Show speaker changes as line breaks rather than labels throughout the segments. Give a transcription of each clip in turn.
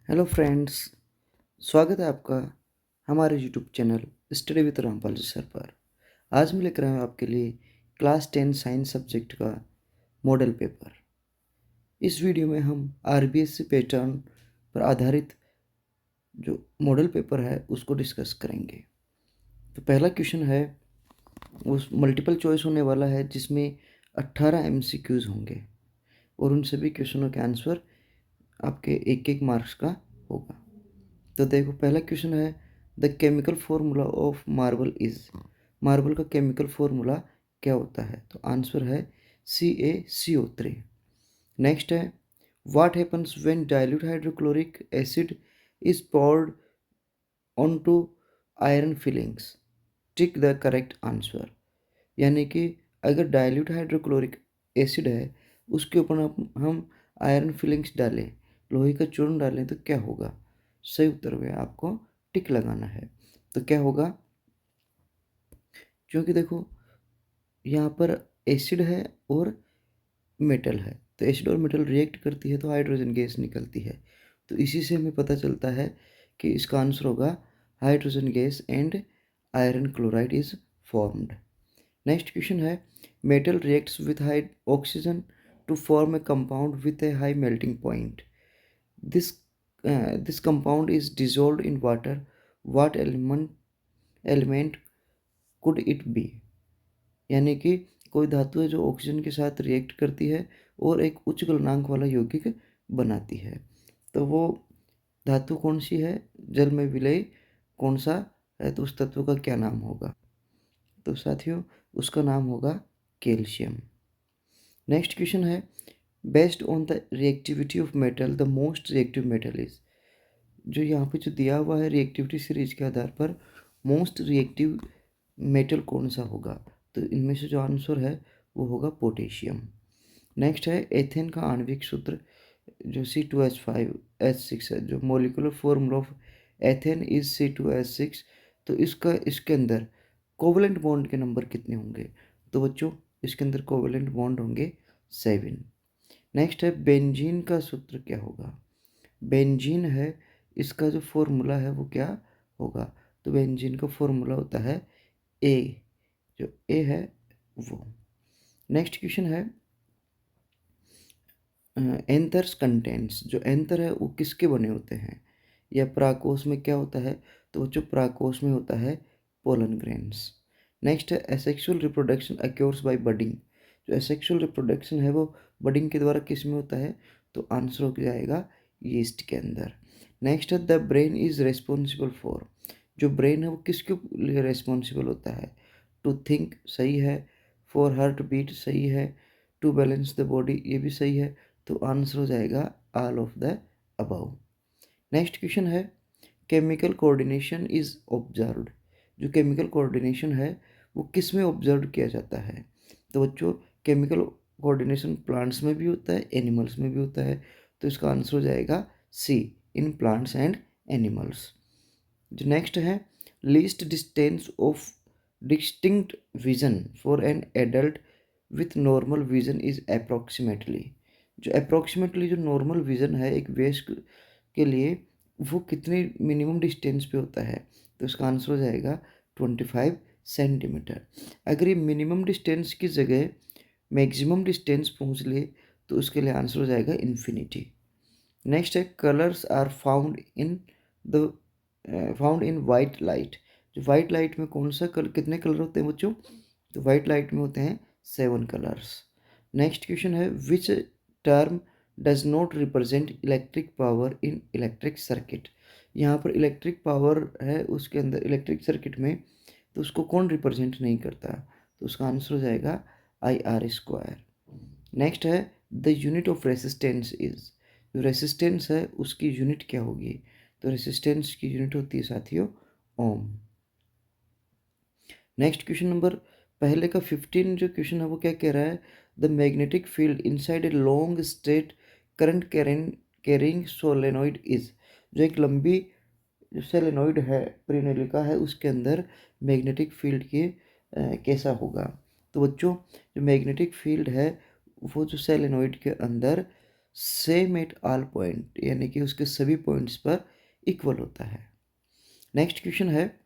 Hello friends, स्वागत है आपका हमारे YouTube channel study with Rampal ji sir पर। आज मैं लेकर आया हूँ आपके लिए क्लास 10 साइंस सब्जेक्ट का मॉडल पेपर। इस वीडियो में हम आरबीएससी पैटर्न पर आधारित जो मॉडल पेपर है उसको डिस्कस करेंगे। तो पहला क्वेश्चन है, उस मल्टीपल चॉइस होने वाला है जिसमें 18 एमसीक्यूज होंगे और उन सभी क्वेश्चनों के आंसर आपके एक एक मार्क्स का होगा। तो देखो, पहला क्वेश्चन है, the chemical formula of marble is. Marble का केमिकल फॉर्मूला क्या होता है? तो आंसर है CaCO3। नेक्स्ट है, what happens when dilute hydrochloric acid is poured onto iron filings. Tick the correct answer. यानी कि अगर डाइल्यूट हाइड्रोक्लोरिक एसिड है, उसके ऊपर हम आयरन फिलिंग्स डालें, लोहे का चूर्ण डालें, तो क्या होगा? सही उत्तर में आपको टिक लगाना है। तो क्या होगा? क्योंकि देखो, यहाँ पर एसिड है और मेटल है, तो एसिड और मेटल रिएक्ट करती है तो हाइड्रोजन गैस निकलती है। तो इसी से हमें पता चलता है कि इसका आंसर होगा hydrogen gas and iron chloride is formed. Next question है, metal reacts with high oxygen to form a compound with a high melting point. This this compound is dissolved in water. What element could it be? यानी कि कोई धातु है जो oxygen के साथ react करती है और एक उच्च गलनांक वाला यौगिक बनाती है। तो वो धातु कौन सी है? जल में विलय कौन सा है? तो उस तत्व का क्या नाम होगा? तो साथियों, उसका नाम होगा कैल्शियम। नेक्स्ट क्वेश्चन है, based on the reactivity of metal the most reactive metal is. जो यहाँ पे जो दिया हुआ है रिएक्टिविटी सीरीज के आधार पर मोस्ट रिएक्टिव मेटल कौन सा होगा? तो इनमें से जो आंसर है वो होगा पोटेशियम। नेक्स्ट है, एथेन का आणविक सूत्र जो C2H5H6 है, जो molecular formula of ethane is C2H6। तो इसके अंदर कोवलेंट बॉन्ड के नंबर कितने होंगे? तो बच्चों, इसके अंदर कोवलेंट बॉन्ड होंगे 7। नेक्स्ट है, बेंजीन का सूत्र क्या होगा? बेंजीन है, इसका जो फॉर्मूला है वो क्या होगा? तो बेंजीन का फॉर्मूला होता है ए, जो ए है वो। नेक्स्ट क्वेश्चन है, एंथर्स कंटेंट्स। जो एंथर है वो किसके बने होते हैं? या परागकोश में क्या होता है? तो जो परागकोश में होता है पोलन ग्रेन्स। नेक्स्ट है, एसेक्सुअल रिप्रोडक्शन अक्योर्स बाय बडिंग। जो एसेक्सुअल रिप्रोडक्शन है वो बडिंग के द्वारा किस में होता है? तो आंसर हो जाएगा यीस्ट के अंदर। नेक्स्ट है, the brain is responsible for. जो ब्रेन है वो किसके लिए रेस्पॉन्सिबल होता है? टू थिंक सही है, फॉर हार्ट बीट सही है, टू बैलेंस द बॉडी ये भी सही है। तो आंसर हो जाएगा all of the above. Next question है, केमिकल कोऑर्डिनेशन इज ऑब्जर्व्ड। जो केमिकल कोऑर्डिनेशन है वो किस में ऑब्जर्व किया जाता है? तो बच्चों, केमिकल कोऑर्डिनेशन प्लांट्स में भी होता है, एनिमल्स में भी होता है। तो इसका आंसर हो जाएगा सी, इन प्लांट्स एंड एनिमल्स। जो नेक्स्ट है, least distance of distinct vision for an adult with normal vision is approximately. जो अप्रॉक्सीमेटली जो नॉर्मल विजन है एक वयस्क के लिए, वो कितने मिनिमम डिस्टेंस पे होता है? तो इसका आंसर हो जाएगा 25 सेंटीमीटर। अगर ये मिनिमम डिस्टेंस की जगह मैक्सिमम डिस्टेंस पहुंच ले तो उसके लिए आंसर हो जाएगा इन्फिनिटी। नेक्स्ट है, colours are found in white light. जो वाइट लाइट में कौन सा कलर, कितने कलर होते हैं बच्चों? तो वाइट लाइट में होते हैं 7 कलर्स। नेक्स्ट क्वेश्चन है, which term does not represent electric power in electric circuit. यहाँ पर इलेक्ट्रिक पावर है, उसके अंदर इलेक्ट्रिक सर्किट में, तो उसको कौन रिप्रेजेंट नहीं करता? तो उसका आंसर हो जाएगा IR²। नेक्स्ट है, the unit of resistance is. जो रेसिस्टेंस है उसकी यूनिट क्या होगी? तो रेसिस्टेंस की यूनिट होती है साथियों ओम। नेक्स्ट क्वेश्चन नंबर, पहले का 15 जो क्वेश्चन है वो क्या कह रहा है? The magnetic field inside a long straight current carrying solenoid is. जो एक लंबी सोलेनॉइड है, परिनेलिका है, उसके अंदर मैग्नेटिक फील्ड के कैसा होगा? तो बच्चों, जो मैग्नेटिक फील्ड है वो जो सोलेनॉइड के अंदर सेम एट ऑल पॉइंट, यानी कि उसके सभी पॉइंट्स पर इक्वल होता है। नेक्स्ट क्वेश्चन है,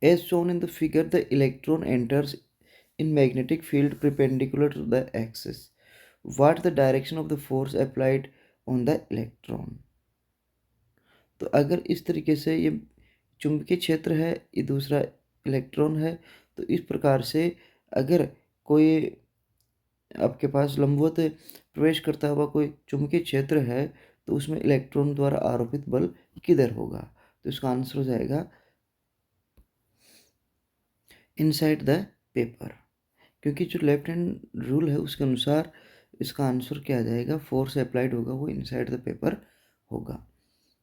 as shown in the figure the electron enters in magnetic field perpendicular to the axis, what the direction of the force applied on the electron। तो अगर इस तरीके से ये चुंबकीय क्षेत्र है, ये दूसरा इलेक्ट्रॉन है, तो इस प्रकार से अगर कोई आपके पास लंबवत प्रवेश करता हुआ कोई चुंबकीय क्षेत्र है, तो उसमें इलेक्ट्रॉन द्वारा आरोपित बल किधर होगा? तो इसका आंसर हो जाएगा इनसाइड द पेपर, क्योंकि जो लेफ्ट हैंड रूल है उसके अनुसार इसका आंसर क्या आ जाएगा, फोर्स अप्लाइड होगा वो इनसाइड द पेपर होगा।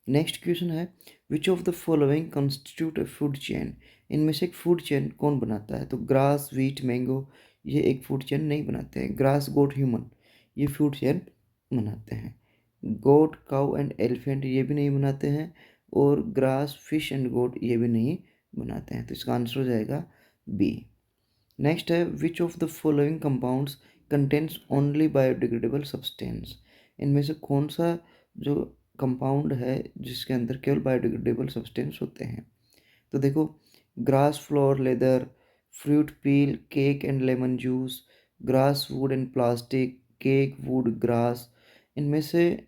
नेक्स्ट क्वेश्चन है, which of the following constitute a food chain. इनमें से एक फूड चेन कौन बनाता है? तो ग्रास, व्हीट, मैंगो ये एक फूड चेन नहीं बनाते हैं। ग्रास, गोट, ह्यूमन ये फूड चेन बनाते हैं। गोट, काउ एंड एलिफेंट ये भी नहीं बनाते हैं, और ग्रास, फिश एंड गोट ये भी नहीं बनाते हैं। तो इसका आंसर हो जाएगा बी। नेक्स्ट है, which of the following compounds contains only biodegradable substance. इनमें से कौन सा जो कंपाउंड है जिसके अंदर केवल बायोडिग्रेडेबल सब्सटेंस होते हैं? तो देखो, grass, floor, leather, fruit peel, cake and lemon juice, grass, would and plastic, cake, would, grass, इनमें से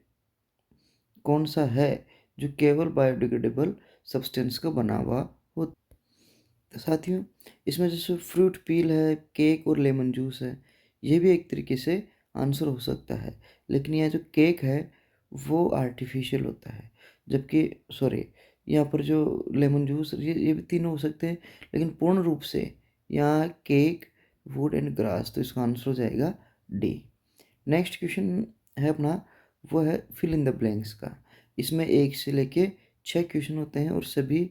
कौन सा है जो केवल बायोडिग्रेडेबल सब्सटेंस का बना हुआ हो? तो साथियों, इसमें जैसे फ्रूट पील है, केक और लेमन जूस है, ये भी एक तरीके से आंसर हो सकता है, लेकिन यह जो केक है वो आर्टिफिशियल होता है, जबकि सॉरी, यहाँ पर जो लेमन जूस ये भी तीनों हो सकते हैं, लेकिन पूर्ण रूप से यहाँ केक, वुड एंड ग्रास, तो इसका आंसर हो जाएगा डी। नेक्स्ट क्वेश्चन है अपना, वो है फिल इन द ब्लैंक्स का। इसमें 1 से लेके 6 क्वेश्चन होते हैं और सभी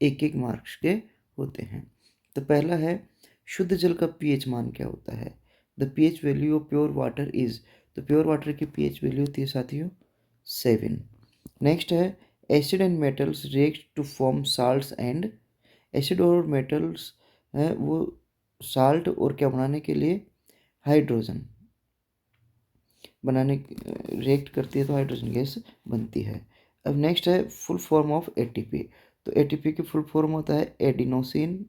1-1 मार्क्स के होते हैं। तो पहला है, शुद्ध जल का पीएच मान क्या होता है? The pH value of pure water is. तो प्योर वाटर की पीएच वैल्यू होती है साथियों 7। नेक्स्ट है, acid and metals react to form salts and. Acid और मेटल्स है वो साल्ट और क्या बनाने के लिए? हाइड्रोजन बनाने रिएक्ट करती है तो हाइड्रोजन गैस बनती है। अब नेक्स्ट है, फुल फॉर्म ऑफ एटीपी। तो एटीपी की फुल फॉर्म होता है एडिनोसिन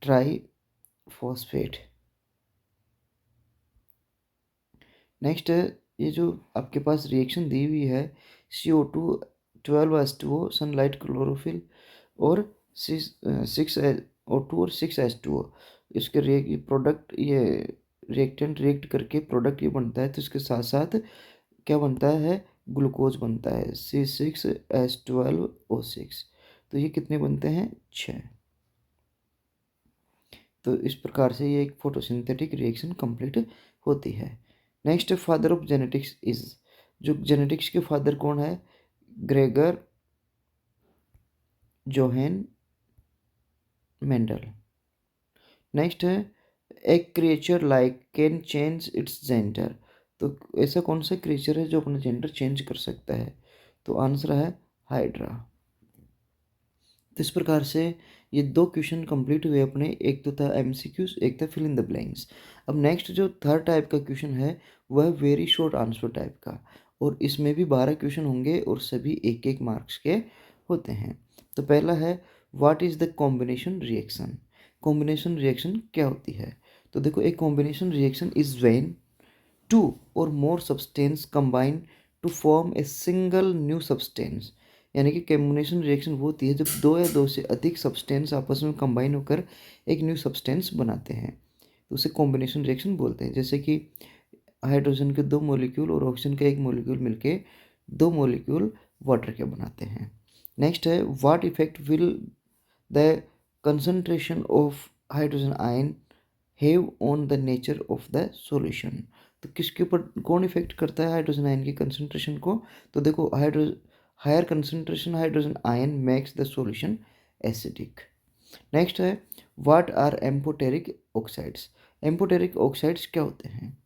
ट्राईफॉस्फेट। नेक्स्ट है, ये जो आपके पास रिएक्शन दी हुई है, CO2 12H2O, सनलाइट, क्लोरोफिल और 6O2 और 6H2O, इसके प्रोडक्ट ये रिएक्टेंट रिएक्ट करके प्रोडक्ट ये बनता है, तो इसके साथ साथ क्या बनता है? ग्लूकोज बनता है C6H12O6। तो ये कितने बनते हैं? 6। तो इस प्रकार से ये एक फोटोसिंथेटिक रिएक्शन कंप्लीट होती है। Next, father of genetics is. जो जेनेटिक्स के फादर कौन है? Gregor Johann Mendel. नेक्स्ट है, a creature like can change its gender. तो ऐसा कौन सा क्रिएचर है जो अपना जेंडर चेंज कर सकता है? तो आंसर है हाइड्रा। तो इस प्रकार से ये 2 क्वेश्चन कंप्लीट हुए अपने, एक तो था एमसीक्यूज, एक था फिल इन द ब्लैंक्स। अब नेक्स्ट जो थर्ड टाइप का क्वेश्चन है वह वेरी शॉर्ट आंसर टाइप का, और इसमें भी 12 क्वेश्चन होंगे और सभी 1-1 मार्क्स के होते हैं। तो पहला है, what is the combination reaction. Combination reaction क्या होती है? तो देखो, एक combination reaction is when 2 or more substance combine to form a single new substance। यानी कि कॉम्बिनेशन रिएक्शन वो होती है जब 2 या 2 से अधिक सब्सटेंस आपस में कंबाइन होकर एक न्यू सब्सटेंस बनाते हैं, तो उसे कॉम्बिनेशन रिएक्शन बोलते हैं। जैसे कि हाइड्रोजन के 2 मॉलिक्यूल और ऑक्सीजन का 1 मॉलिक्यूल मिलके 2 मॉलिक्यूल वाटर के बनाते हैं। नेक्स्ट है, what effect will the concentration of hydrogen ion have on the nature of the solution. तो किसके ऊपर कौन इफेक्ट करता है हाइड्रोजन आयन की कंसंट्रेशन को? तो देखो, higher concentration hydrogen ion makes the solution acidic. Next है, what are amphoteric oxides. Amphoteric oxides क्या होते हैं?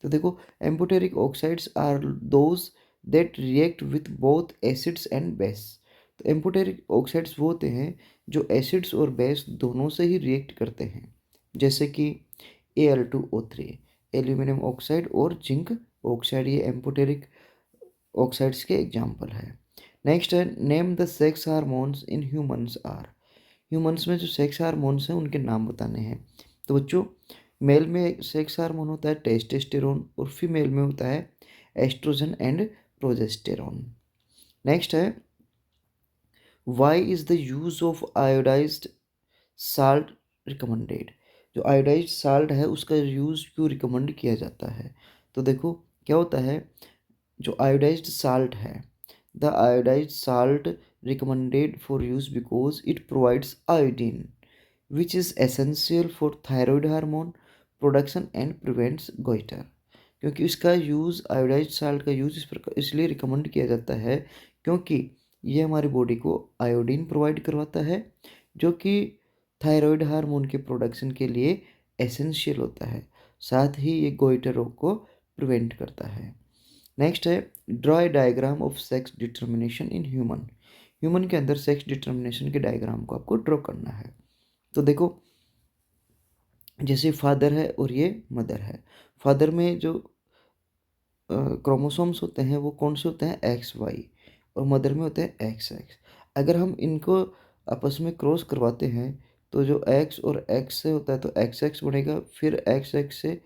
तो देखो, amphoteric oxides are those that react with both acids and base. तो एम्फोटेरिक ऑक्साइड्स वो होते हैं जो एसिड्स और बेस दोनों से ही रिएक्ट करते हैं, जैसे कि Al2O3। एल्यूमिनियम ऑक्साइड और जिंक ऑक्साइड, ये एम्फोटेरिक ऑक्साइड्स के एग्जाम्पल है। नेक्स्ट है name the sex hormones in humans are. Humans में जो सेक्स हार्मोन्स हैं उनके नाम बताने हैं। तो बच्चों, मेल में सेक्स हार्मोन होता है टेस्टोस्टेरोन और फीमेल में होता है एस्ट्रोजन एंड प्रोजेस्टेरोन। नेक्स्ट है why is the use of iodised salt recommended. जो आयोडाइज्ड साल्ट है उसका यूज़ क्यों रिकमेंड किया जाता है? तो देखो क्या होता है, जो आयोडाइज्ड साल्ट है, the iodised salt recommended for use because it provides iodine which is essential for thyroid hormone production and prevents goitre. क्योंकि इसका यूज़, आयोडाइज्ड साल्ट का यूज़ इस प्रकार इसलिए रिकमेंड किया जाता है क्योंकि ये हमारी बॉडी को आयोडीन प्रोवाइड करवाता है जो कि थायराइड हार्मोन के प्रोडक्शन के लिए एसेंशियल होता है। साथ ही ये गोइटर रोग को प्रिवेंट करता है। नेक्स्ट है draw a diagram of sex determination in human. Human के अंदर सेक्स डिटर्मिनेशन के डायग्राम को आपको ड्रॉ करना है। तो देखो जैसे फादर है और ये मदर है। फादर में जो क्रोमोसोम्स होते हैं वो कौन से होते हैं, एक्स वाई, और मदर में होते हैं एक्स एक्स। अगर हम इनको आपस में क्रॉस करवाते हैं तो जो एक्स और एक्स से होता है तो एक्स एक्स बनेगा, फिर एक्स एक्स से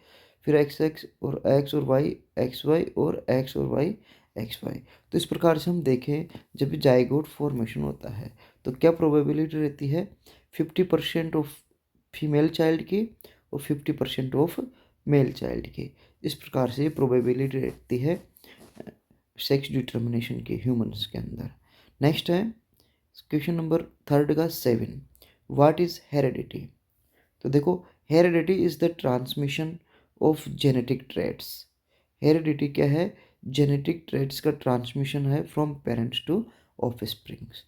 फिर एक्स एक्स और एक्स और वाई एक्स वाई और एक्स और वाई एक्स वाई। तो इस प्रकार से हम देखें जब भी जाइगोट फॉर्मेशन होता है तो क्या प्रोबेबिलिटी रहती है, 50% ऑफ फीमेल चाइल्ड की और 50% ऑफ मेल चाइल्ड की। इस प्रकार से प्रोबेबिलिटी रहती है सेक्स डिटर्मिनेशन की ह्यूमंस के अंदर। नेक्स्ट है क्वेश्चन नंबर थर्ड का 7, व्हाट इज़ हेरेडिटी। तो देखो heredity is the transmission of genetic traits. Heredity क्या है, जेनेटिक ट्रेट्स का ट्रांसमिशन है फ्रॉम पेरेंट्स टू ऑफस्प्रिंग्स।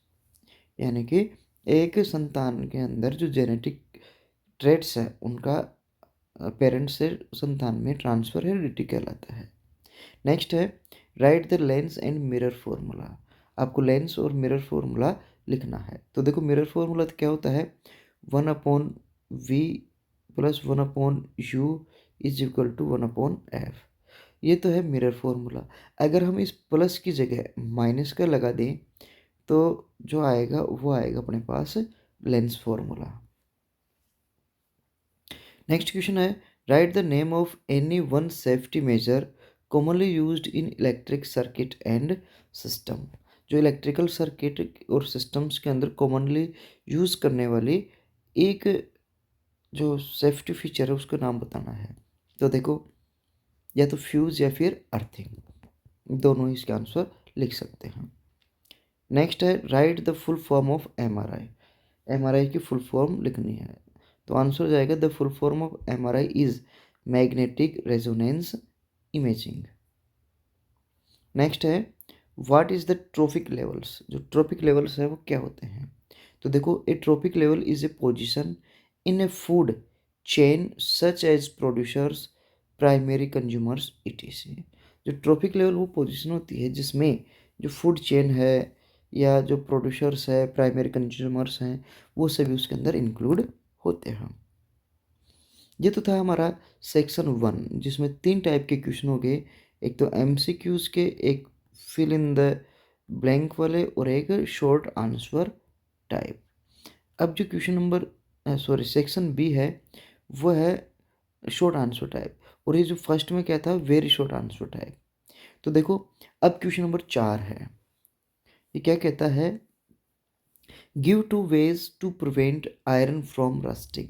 यानी कि एक संतान के अंदर जो जेनेटिक ट्रेट्स है उनका पेरेंट्स से संतान में ट्रांसफर हेरिडिटी कहलाता है। नेक्स्ट है write the lens and mirror formula. आपको लेंस और मिरर फॉर्मूला लिखना है। तो देखो मिरर फॉर्मूला क्या होता है, 1/v plus 1/u is equal to 1/f। ये तो है मिरर फॉर्मूला। अगर हम इस प्लस की जगह माइनस का लगा दें तो जो आएगा वो आएगा अपने पास लेंस फॉर्मूला। नेक्स्ट क्वेश्चन है write the name of any one safety major commonly used in electric circuit and system. जो इलेक्ट्रिकल सर्किट और सिस्टम्स के अंदर कॉमनली यूज़ करने वाली एक जो सेफ्टी फीचर है उसका नाम बताना है। तो देखो या तो फ्यूज़ या फिर अर्थिंग, दोनों ही इसका आंसर लिख सकते हैं। नेक्स्ट है write the full form of MRI. MRI की फुल फॉर्म लिखनी है। तो आंसर हो जाएगा the full form of MRI is magnetic resonance imaging. Next है what is the trophic levels. जो ट्रोपिक लेवल्स है वो क्या होते हैं। तो देखो a trophic level is a position in a food chain such as producers primary consumers etc। जो ट्रोपिक लेवल वो पोजीशन होती है जिसमें जो फूड चेन है या जो प्रोड्यूसर्स है प्राइमरी कंज्यूमर्स हैं वो सभी उसके अंदर इंक्लूड होते हैं। ये तो था हमारा सेक्शन 1 जिसमें 3 टाइप के क्वेश्चन हो गए, एक तो एमसीक्यूज के, एक फिल इन द ब्लैंक वाले और एक शॉर्ट आंसर टाइप। अब जो क्वेश्चन नंबर सेक्शन बी है वो है शॉर्ट आंसर टाइप, और ये जो फर्स्ट में क्या था वेरी शॉर्ट आंसर टाइप। तो देखो अब क्वेश्चन नंबर 4 है, ये क्या कहता है, give 2 ways to prevent iron from rusting.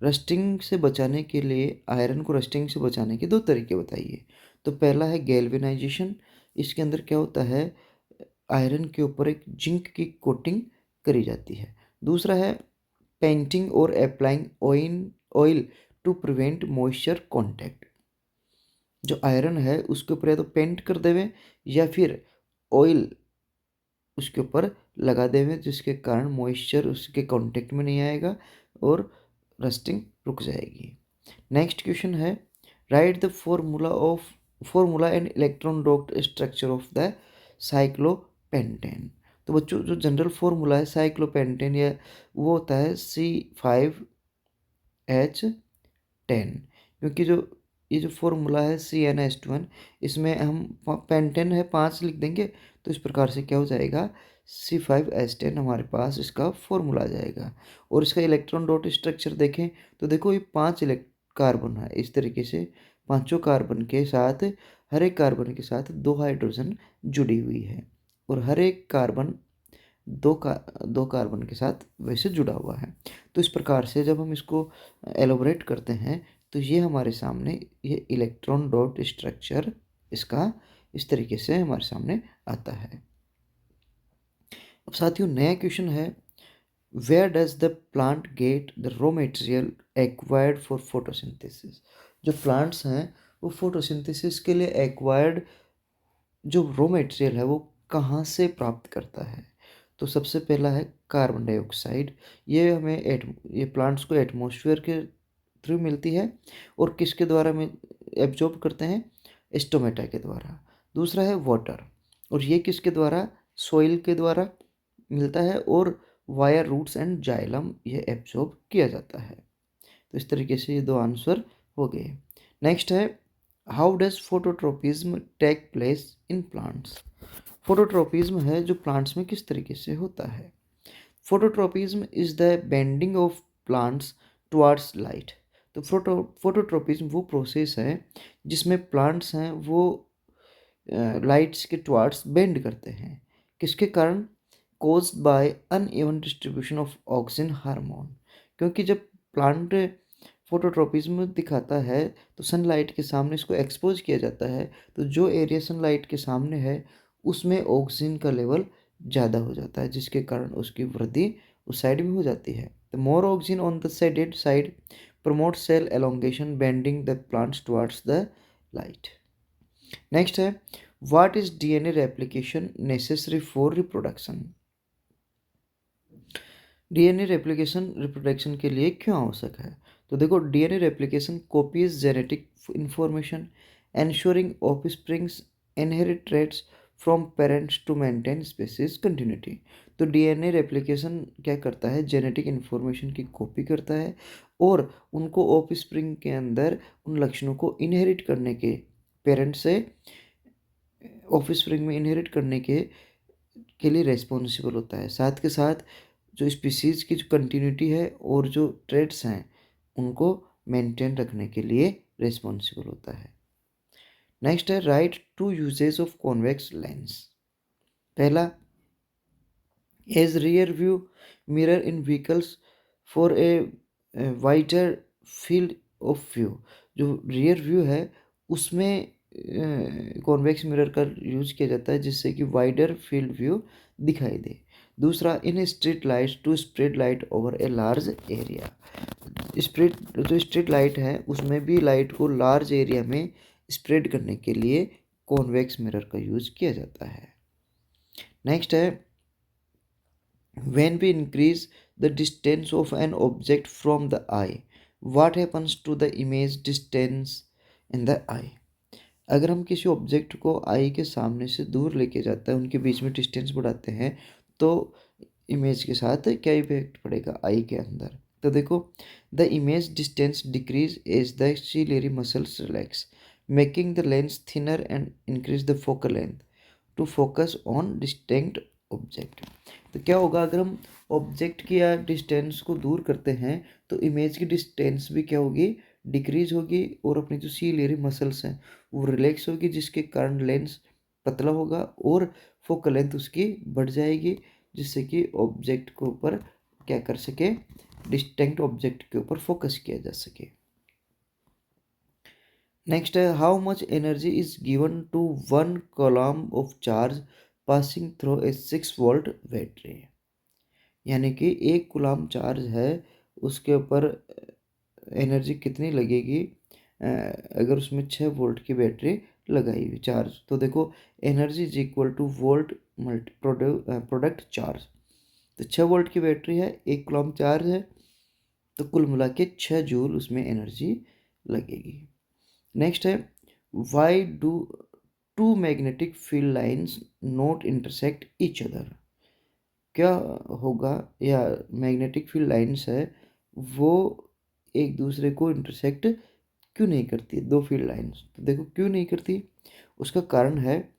Rusting से बचाने के लिए, आयरन को रस्टिंग से बचाने के 2 तरीके बताइए। तो पहला है गैल्वेनाइजेशन। इसके अंदर क्या होता है, आयरन के ऊपर एक जिंक की कोटिंग करी जाती है। दूसरा है पेंटिंग और applying oil to prevent moisture contact. जो आयरन है उसके ऊपर या तो पेंट कर देवे या फिर ऑयल उसके ऊपर लगा देवे जिसके कारण मॉइस्चर उसके कांटेक्ट में नहीं आएगा और रस्टिंग रुक जाएगी। नेक्स्ट क्वेश्चन है write the formula and electron dot structure of the cyclopentane. तो बच्चों जो जनरल फॉर्मूला है साइक्लोपेंटेन या वो होता है C5H10, क्योंकि जो ये जो फॉर्मूला है CnH2n, इसमें हम पेंटेन है 5 लिख देंगे तो इस प्रकार से क्या हो जाएगा, C5H10 हमारे पास इसका फॉर्मूला आ जाएगा। और इसका इलेक्ट्रॉन डॉट स्ट्रक्चर देखें तो देखो ये 5 कार्बन है, इस तरीके से पांचों कार्बन के साथ, हर एक कार्बन के साथ 2 हाइड्रोजन जुड़ी हुई है और हर एक कार्बन दो कार्बन के साथ वैसे जुड़ा हुआ है। तो इस प्रकार से जब हम इसको एलोबरेट करते हैं तो ये हमारे सामने ये इलेक्ट्रॉन डॉट स्ट्रक्चर इसका इस तरीके से हमारे सामने आता है। अब साथियों नया क्वेश्चन है, where does the plant get the raw material acquired for photosynthesis. जो प्लांट्स हैं वो फोटोसिंथेसिस के लिए एक्वायर्ड जो रॉ मटेरियल है वो कहाँ से प्राप्त करता है। तो सबसे पहला है कार्बन डाइऑक्साइड। ये हमें ये प्लांट्स को एटमॉस्फेयर के थ्रू मिलती है और किसके द्वारा में एब्जॉर्ब करते हैं, स्टोमेटा के द्वारा। दूसरा है वाटर, और ये किसके द्वारा, सॉइल के द्वारा मिलता है, और वायर रूट्स एंड जाइलम ये एब्जॉर्ब किया जाता है। तो इस तरीके से ये 2 आंसर हो गए। नेक्स्ट है, how does phototropism take place in plants. Phototropism है जो प्लांट्स में किस तरीके से होता है। Phototropism is the bending of plants towards light. तो फोटोट्रोपिज्म वो प्रोसेस है जिसमें प्लांट्स हैं वो लाइट्स के टुवर्ड्स बेंड करते हैं, किसके कारण, caused by uneven distribution of oxygen hormone. क्योंकि जब प्लांट फोटोट्रोपिज्म दिखाता है तो सनलाइट के सामने इसको एक्सपोज किया जाता है, तो जो एरिया सनलाइट के सामने है उसमें ऑक्सीजन का लेवल ज़्यादा हो जाता है, जिसके कारण उसकी वृद्धि उस साइड में हो जाती है। The more oxygen on the shaded side promote cell elongation bending the plants towards the light. Next है, what is DNA replication necessary for reproduction. DNA replication reproduction के लिए क्यों आवश्यक है। तो देखो, DNA replication copies genetic information ensuring offsprings inherit traits from parents to maintain species continuity. तो DNA replication क्या करता है, जेनेटिक इंफॉर्मेशन की कॉपी करता है और उनको ऑफस्प्रिंग के अंदर उन लक्षणों को इनहेरिट करने के, पेरेंट से ऑफस्प्रिंग में इनहेरिट करने के लिए रेस्पॉन्सिबल होता है। साथ के साथ जो स्पीसीज की जो कंटिन्यूटी है और जो ट्रेड्स हैं उनको मेंटेन रखने के लिए रेस्पॉन्सिबल होता है। नेक्स्ट है, write 2 uses of convex lens. पहला, as rear view mirror in vehicles for a wider field of view. जो रियर व्यू है उसमें कॉन्वेक्स मिरर का यूज किया जाता है जिससे कि वाइडर फील्ड व्यू दिखाई दे। दूसरा, in street light to spread light over a large area. जो स्ट्रीट लाइट है उसमें भी लाइट को लार्ज एरिया में स्प्रेड करने के लिए कॉन्वेक्स मिरर का यूज किया जाता है। नेक्स्ट है, when we increase the distance of an object from the eye, what happens to the image distance in the eye। अगर हम किसी ऑब्जेक्ट को आई के सामने से दूर लेके जाते हैं, उनके बीच में डिस्टेंस बढ़ाते हैं, तो इमेज के साथ क्या इफेक्ट पड़ेगा आई के अंदर। तो देखो, the image distance decrease as the ciliary muscles relax making the lens thinner and increase the focal length to focus on distinct object. तो क्या होगा, अगर हम ऑब्जेक्ट की या डिस्टेंस को दूर करते हैं तो इमेज की डिस्टेंस भी क्या होगी, डिक्रीज होगी, और अपनी जो सीलियरी मसल्स हैं वो रिलैक्स होगी, जिसके कारण लेंस पतला होगा और फोकल लेंथ उसकी बढ़ जाएगी, जिससे कि ऑब्जेक्ट के ऊपर क्या कर सके, डिस्टिंक्ट ऑब्जेक्ट के ऊपर फोकस किया जा सके। नेक्स्ट है, how much energy is given to 1 coulomb of charge passing through a 6 volt battery. यानी कि 1 कूलम्ब चार्ज है उसके ऊपर एनर्जी कितनी लगेगी अगर उसमें 6 वोल्ट की बैटरी लगाई हुई चार्ज। तो देखो, energy is equal two volt product charge. तो 6 वोल्ट की बैटरी है, 1 कूलम्ब चार्ज है, तो कुल मिला के 6 जूल उसमें एनर्जी लगेगी। नेक्स्ट है, why do 2 magnetic field lines not intersect each other. क्या होगा, या मैग्नेटिक फील्ड लाइंस है वो एक दूसरे को इंटरसेक्ट क्यों नहीं करती दो फील्ड लाइंस? तो देखो क्यों नहीं करती, उसका कारण है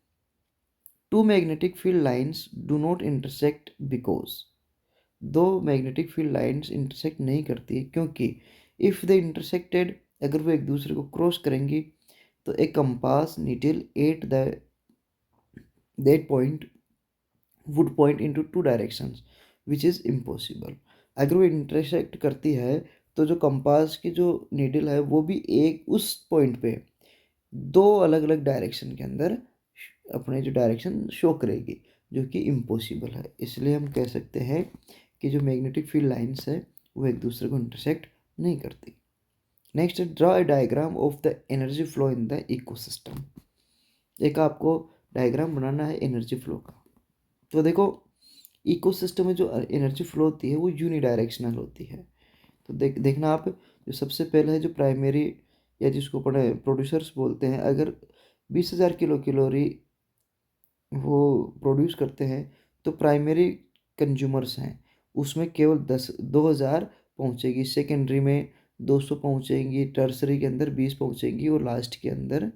two magnetic field lines do not intersect because दो मैग्नेटिक फील्ड लाइंस इंटरसेक्ट नहीं करती क्योंकि इफ़ दे इंटरसेक्टेड, अगर वो एक दूसरे को क्रॉस करेंगी तो एक compass needle at the that point would point into two directions which is impossible. अगर वो इंटरसेक्ट करती है तो जो कंपास की जो नीडल है वो भी एक उस पॉइंट पे दो अलग अलग डायरेक्शन के अंदर अपने जो डायरेक्शन शो करेगी, जो कि इम्पॉसिबल है। इसलिए हम कह सकते हैं कि जो मैग्नेटिक फील्ड लाइंस है वो एक दूसरे को इंटरसेक्ट नहीं करती। Next, draw a diagram of the energy flow in the ecosystem. एक आपको डायग्राम बनाना है एनर्जी फ्लो का। तो देखो इकोसिस्टम में जो एनर्जी फ्लो होती है वो यूनिडायरेक्शनल होती है। तो देखना आप, जो सबसे पहले है जो प्राइमरी या जिसको अपने प्रोड्यूसर्स बोलते हैं, अगर 20,000 किलो कैलोरी वो प्रोड्यूस करते हैं तो प्राइमरी कंज्यूमर्स हैं उसमें केवल 2,000 पहुँचेगी, सेकेंडरी में 200 पहुँचेंगी, टर्सरी के अंदर 20 पहुँचेंगी और लास्ट के अंदर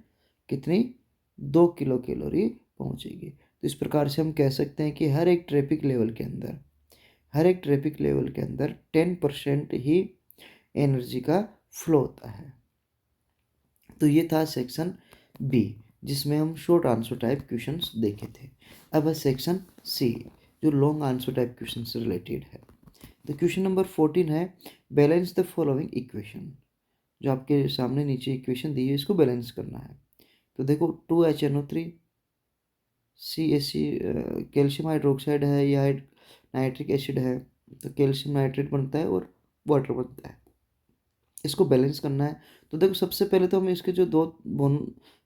कितनी 2 किलो कैलोरी पहुँचेगी। तो इस प्रकार से हम कह सकते हैं कि हर एक ट्रैफिक लेवल के अंदर 10% ही एनर्जी का फ्लो होता है। तो ये था सेक्शन बी जिसमें हम शॉर्ट आंसर टाइप क्वेश्चंस देखे थे। अब है सेक्शन सी जो लॉन्ग आंसर टाइप क्वेश्चन से रिलेटेड है। तो क्वेश्चन नंबर 14 है बैलेंस द फॉलोइंग इक्वेशन। जो आपके सामने नीचे इक्वेशन दी है इसको बैलेंस करना है। तो देखो 2HNO3 CaC कैल्शियम हाइड्रोक्साइड है या नाइट्रिक एसिड है, तो कैल्शियम नाइट्रेट बनता है और वाटर बनता है। इसको बैलेंस करना है। तो देखो सबसे पहले तो हमें इसके जो दो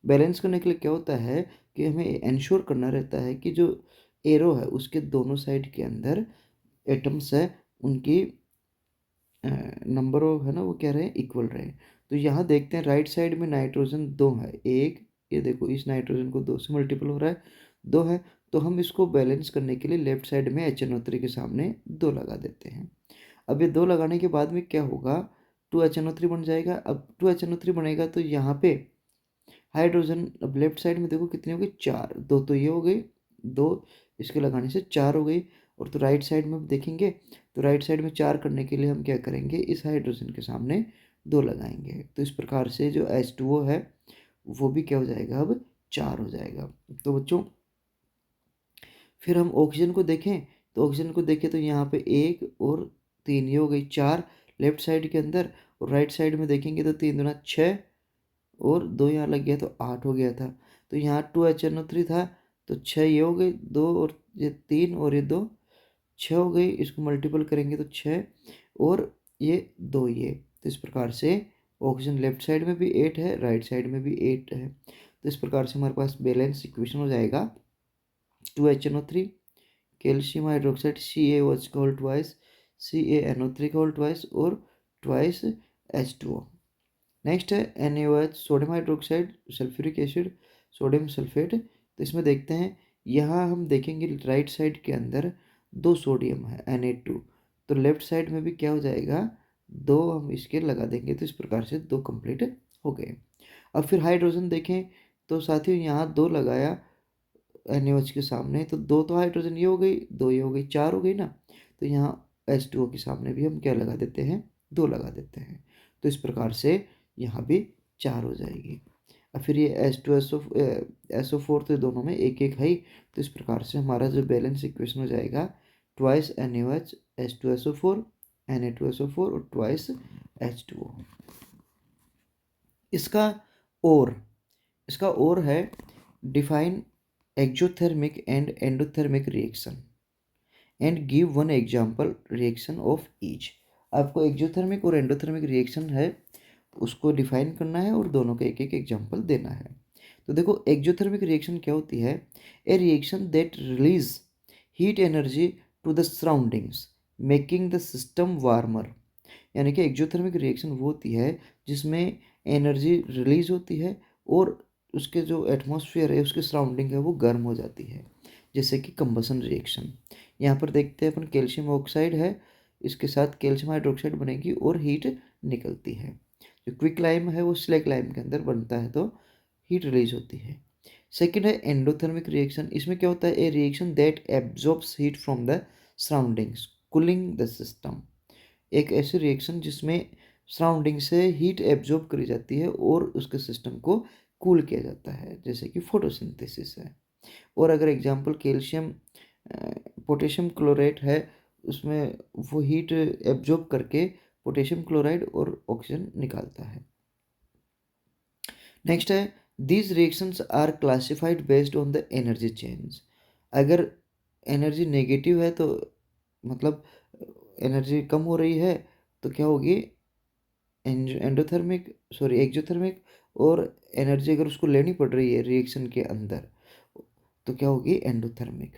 बैलेंस करने के लिए क्या होता है कि हमें इंश्योर करना रहता है कि जो एरो है उसके दोनों साइड के अंदर एटम्स है उनकी नंबर ऑफ है ना वो क्या रहे इक्वल रहे। तो यहाँ देखते हैं राइट साइड में नाइट्रोजन 2 है, एक ये देखो इस नाइट्रोजन को 2 से मल्टीपल हो रहा है, 2 है। तो हम इसको बैलेंस करने के लिए लेफ्ट साइड में HNO3 के सामने 2 लगा देते हैं। अब ये 2 लगाने के बाद में क्या होगा 2HNO3 बन जाएगा। अब 2HNO3 बनेगा तो यहाँ पे हाइड्रोजन, अब लेफ्ट साइड में देखो कितनी हो गई 4, 2 तो ये हो गई, 2 इसके लगाने से 4 हो गई। और तो राइट साइड में देखेंगे तो राइट साइड में 4 करने के लिए हम क्या करेंगे इस हाइड्रोजन के सामने 2 लगाएंगे। तो इस प्रकार से जो H2O है वो भी क्या हो जाएगा अब 4 हो जाएगा। तो बच्चों फिर हम ऑक्सीजन को देखें तो ऑक्सीजन को देखें तो यहाँ पे 1 और 3 ये हो गई 4 लेफ्ट साइड के अंदर, और राइट साइड में देखेंगे तो 3 दूना 6 और 2 यहाँ लग गया तो 8 हो गया था। तो यहाँ 2HNO3 था तो 6 ये हो गई, 2 और ये 3 और ये 2 6 हो गई, इसको मल्टीपल करेंगे तो 6 और ये 2 ये। तो इस प्रकार से ऑक्सीजन लेफ्ट साइड में भी 8 है, राइट साइड में भी 8 है। तो इस प्रकार से हमारे पास बैलेंस इक्वेशन हो जाएगा 2HNO3 कैल्शियम हाइड्रोक्साइड CaOH का होल ट्वाइस, CaNO3 का होल ट्वाइस और ट्वाइस H2O। नेक्स्ट है NaOH sodium hydroxide sulphuric acid sodium sulphate. तो इसमें देखते हैं यहाँ हम देखेंगे राइट साइड के अंदर 2 सोडियम है Na2, तो लेफ्ट साइड में भी क्या हो जाएगा 2 हम इसके लगा देंगे। तो इस प्रकार से 2 कंप्लीट हो गए। अब फिर हाइड्रोजन देखें तो साथियों यहाँ 2 लगाया NaOH के सामने, तो 2 तो हाइड्रोजन ये हो गई, 2 ये हो गई, 4 हो गई ना। तो यहाँ H2O के सामने भी हम क्या लगा देते हैं 2 लगा देते हैं। तो इस प्रकार से यहाँ भी 4 हो जाएगी। और फिर ये H2SO4 तो दोनों में एक एक है ही। तो इस प्रकार से हमारा जो बैलेंस इक्वेशन हो जाएगा ट्वाइस NaOH H2SO4 Na2SO4 और ट्वाइस H2O। इसका और है define exothermic and endothermic reaction and give one example reaction of each. आपको एक्जोथर्मिक और एंडोथर्मिक रिएक्शन है उसको डिफाइन करना है और दोनों का एक एक एग्जांपल देना है। तो देखो एक्जोथर्मिक रिएक्शन क्या होती है, a reaction that release heat energy to the surroundings making the system warmer. यानी कि एक्जोथर्मिक रिएक्शन वो होती है जिसमें एनर्जी रिलीज होती है और उसके जो एटमॉस्फेयर है उसके सराउंडिंग है वो गर्म हो जाती है, जैसे कि कंबसन रिएक्शन। यहाँ पर देखते हैं अपन कैल्शियम ऑक्साइड है, इसके साथ कैल्शियम हाइड्रोक्साइड बनेगी और हीट निकलती है। जो क्विकलाइम है वो स्लैकलाइम के अंदर बनता है, तो हीट रिलीज होती है। सेकेंड है एंडोथर्मिक रिएक्शन। इसमें क्या होता है, a reaction that absorbs heat from the surroundings cooling the system. एक ऐसी रिएक्शन जिसमें सराउंडिंग से हीट एब्जॉर्ब करी जाती है और उसके सिस्टम को कूल किया जाता है, जैसे कि फोटोसिंथेसिस है। और अगर एग्जांपल कैल्शियम पोटेशियम क्लोराइड है, उसमें वो हीट एब्जॉर्ब करके पोटेशियम क्लोराइड और ऑक्सीजन निकालता है। नेक्स्ट है these reactions are classified based on the energy change. अगर एनर्जी नेगेटिव है तो मतलब एनर्जी कम हो रही है तो क्या होगी, एंडोथर्मिक सॉरी एक्जोथर्मिक। और एनर्जी अगर उसको लेनी पड़ रही है रिएक्शन के अंदर तो क्या होगी, एंडोथर्मिक।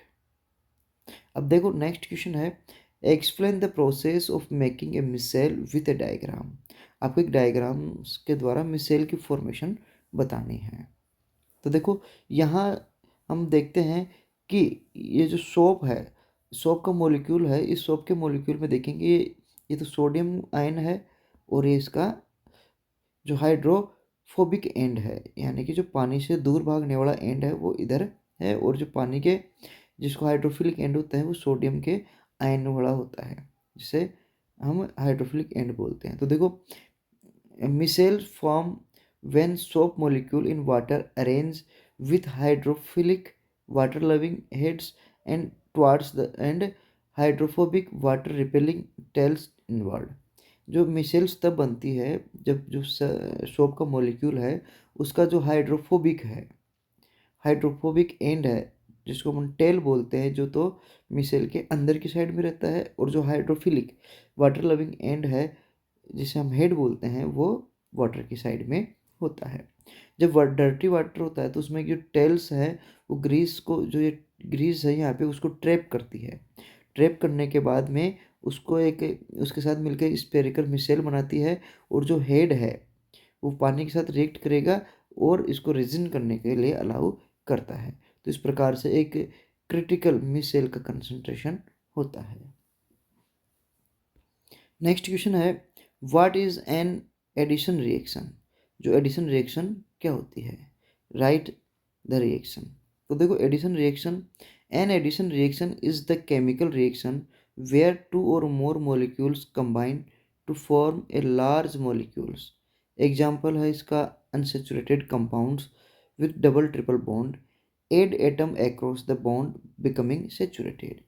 अब देखो नेक्स्ट क्वेश्चन है, explain the process of making a missile with A diagram. आपको एक डायग्राम के द्वारा मिसाइल की फॉर्मेशन बतानी है। तो देखो यहाँ हम देखते हैं कि ये जो सोप है, सोप का मॉलिक्यूल है, इस सोप के मॉलिक्यूल में देखेंगे ये तो सोडियम आयन है और ये इसका जो हाइड्रोफोबिक एंड है, यानी कि जो पानी से दूर भागने वाला एंड है वो इधर है, और जो पानी के जिसको हाइड्रोफिलिक एंड होता है वो सोडियम के आयन वाला होता है, जिसे हम हाइड्रोफिलिक एंड बोलते हैं। तो देखो micelle form when soap molecule in water arrange with hydrophilic water loving heads and towards the and hydrophobic water repelling tails inward। जो मिसेल्स तब बनती है जब जो सोप का मॉलिक्यूल है उसका जो हाइड्रोफोबिक एंड है, जिसको हम टेल बोलते हैं, जो तो मिसेल के अंदर की साइड में रहता है, और जो हाइड्रोफिलिक वाटर लविंग एंड है जिसे हम हेड बोलते हैं वो वाटर की साइड में होता है। जब डर्टी वाटर होता है तो उसमें जो टेल्स है वो ग्रीस को, जो ये ग्रीस है यहाँ पे उसको ट्रैप करती है। ट्रैप करने के बाद में उसको एक उसके साथ मिलकर स्पेरिकल मिसेल बनाती है, और जो हेड है वो पानी के साथ रिएक्ट करेगा और इसको रिजिन करने के लिए अलाउ करता है। तो इस प्रकार से एक क्रिटिकल मिसेल का कंसंट्रेशन होता है। नेक्स्ट क्वेश्चन है, what is an addition reaction. जो एडिशन रिएक्शन क्या होती है, राइट द रिएक्शन। तो देखो addition reaction, an addition reaction is the chemical reaction where two और more molecules combine to form a large molecules. Example है इसका unsaturated compounds with double triple bond add atom across the bond becoming saturated.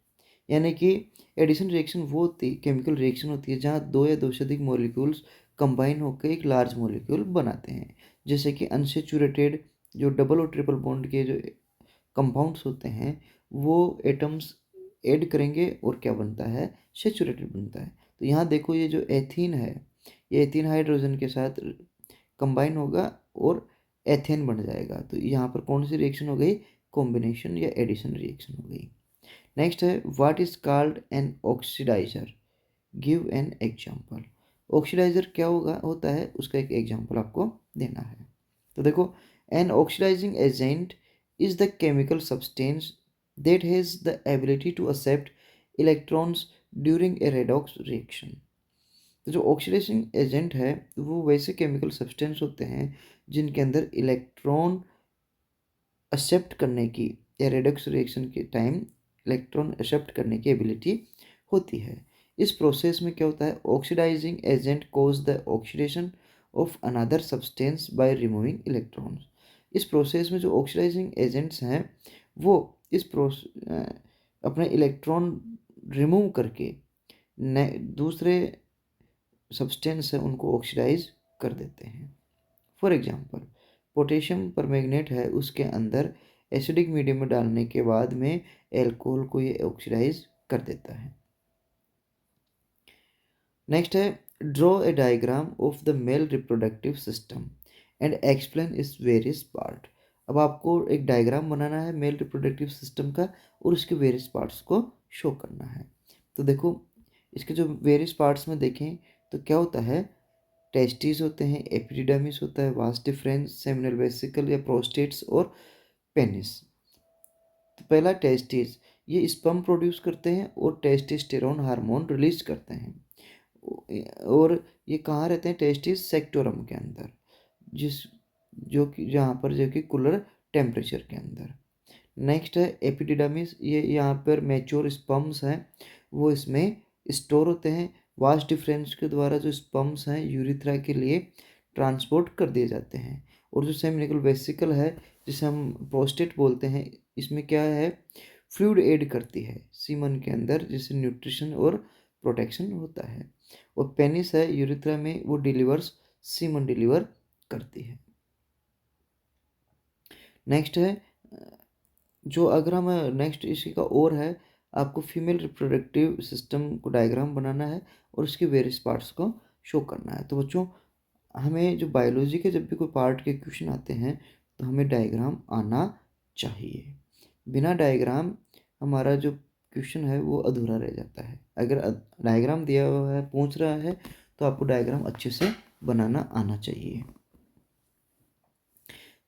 यानी कि addition reaction वो होती chemical reaction होती है जहाँ दो या दो से अधिक मॉलिक्यूल्स कंबाइन होकर एक लार्ज मॉलिक्यूल बनाते हैं। जैसे कि अनसेचुरेटेड जो डबल और ट्रिपल बॉन्ड के जो कंपाउंड्स होते हैं वो एटम्स ऐड करेंगे और क्या बनता है, सेचुरेटेड बनता है। तो यहाँ देखो ये जो एथीन है, ये एथीन हाइड्रोजन के साथ कंबाइन होगा और एथेन बन जाएगा। तो यहाँ पर कौन सी रिएक्शन हो गई, कॉम्बिनेशन या एडिशन रिएक्शन हो गई। नेक्स्ट है, what is called an oxidiser, give an example. Oxidiser क्या होता है उसका एक एग्जाम्पल आपको देना है। तो देखो an oxidising agent is the chemical substance that has the ability to accept electrons during a redox reaction. तो जो ऑक्सीडाइजिंग एजेंट है वो वैसे केमिकल सब्सटेंस होते हैं जिनके अंदर इलेक्ट्रॉन एक्सेप्ट करने की या रेडॉक्स रिएक्शन के टाइम इलेक्ट्रॉन एक्सेप्ट करने की एबिलिटी होती है। इस प्रोसेस में क्या होता है, oxidising agent cause the oxidation of another substance by removing electrons. इस प्रोसेस में जो ऑक्सीडाइजिंग एजेंट्स हैं वो इस अपने इलेक्ट्रॉन रिमूव करके दूसरे सब्सटेंस है उनको ऑक्सीडाइज कर देते हैं। फॉर एग्जांपल पोटेशियम परमैंगनेट है, उसके अंदर एसिडिक मीडियम में डालने के बाद में एल्कोहल को ये ऑक्सीडाइज कर देता है। नेक्स्ट है, draw a diagram of the male reproductive system and explain its various part. अब आपको एक डायग्राम बनाना है मेल रिप्रोडक्टिव सिस्टम का और उसके वेरियस पार्ट्स को शो करना है। तो देखो इसके जो वेरियस पार्ट्स में देखें तो क्या होता है, टेस्टिस होते हैं, एपिडिडर्मिस होता है, वास डिफरेंस, सेमिनल वेसिकल या प्रोस्टेट्स और पेनिस। तो पहला टेस्टिस, ये स्पर्म प्रोड्यूस करते हैं और टेस्टोस्टेरोन हार्मोन रिलीज करते हैं। और ये कहाँ रहते हैं? टेस्टिस सेक्टोरम के अंदर, जिस जो कि जहाँ पर जो कि कूलर टेम्परेचर के अंदर। नेक्स्ट है एपिडिडमिस, ये यहाँ पर मैच्योर स्पर्म्स हैं वो इसमें स्टोर होते हैं। वास्ट डिफरेंस के द्वारा जो स्पर्म्स हैं यूरिथ्रा के लिए ट्रांसपोर्ट कर दिए जाते हैं। और जो सेमिनिकल वेसिकल है जिसे हम प्रोस्टेट बोलते हैं, इसमें क्या है? फ्लूइड ऐड करती है सीमन के अंदर, जिससे न्यूट्रिशन और प्रोटेक्शन होता है। और पेनिस है यूरिथ्रा में, वो डिलीवर्स सीमन डिलीवर करती है। नेक्स्ट है जो अगर हम नेक्स्ट इसी का और है, आपको फीमेल रिप्रोडक्टिव सिस्टम को डायग्राम बनाना है और उसके वेरियस पार्ट्स को शो करना है। तो बच्चों, हमें जो बायोलॉजी के जब भी कोई पार्ट के क्वेश्चन आते हैं तो हमें डायग्राम आना चाहिए। बिना डायग्राम हमारा जो क्वेश्चन है वो अधूरा रह जाता है। अगर डायग्राम दिया हुआ है, पूछ रहा है, तो आपको डायग्राम अच्छे से बनाना आना चाहिए।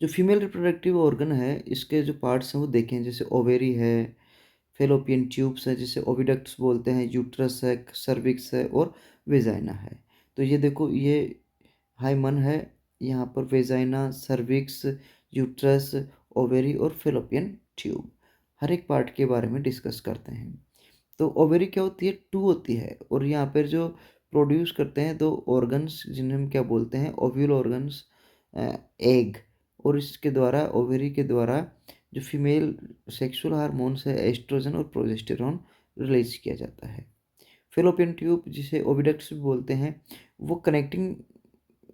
जो फीमेल रिप्रोडक्टिव ऑर्गन है, इसके जो पार्ट्स हैं वो देखें, जैसे ओवेरी है, फेलोपियन ट्यूब्स है जिसे ओविडक्ट्स बोलते हैं, यूट्रस है, सर्विक्स है और वेजाइना है। तो ये देखो, ये हाइमन है, यहाँ पर वेजाइना, सर्विक्स, यूट्रस, ओवेरी और फेलोपियन ट्यूब, हर एक पार्ट के बारे में डिस्कस करते हैं। तो ओवेरी क्या होती है? टू होती है, और यहाँ पर जो प्रोड्यूस करते हैं दो ऑर्गन्स जिन्हें हम क्या बोलते हैं? Ovule organs, egg. और इसके द्वारा, ओवेरी के द्वारा जो फीमेल सेक्सुअल हार्मोन्स है एस्ट्रोजन और प्रोजेस्टेरॉन रिलीज किया जाता है। फेलोपियन ट्यूब जिसे ओविडक्ट्स भी बोलते हैं, वो कनेक्टिंग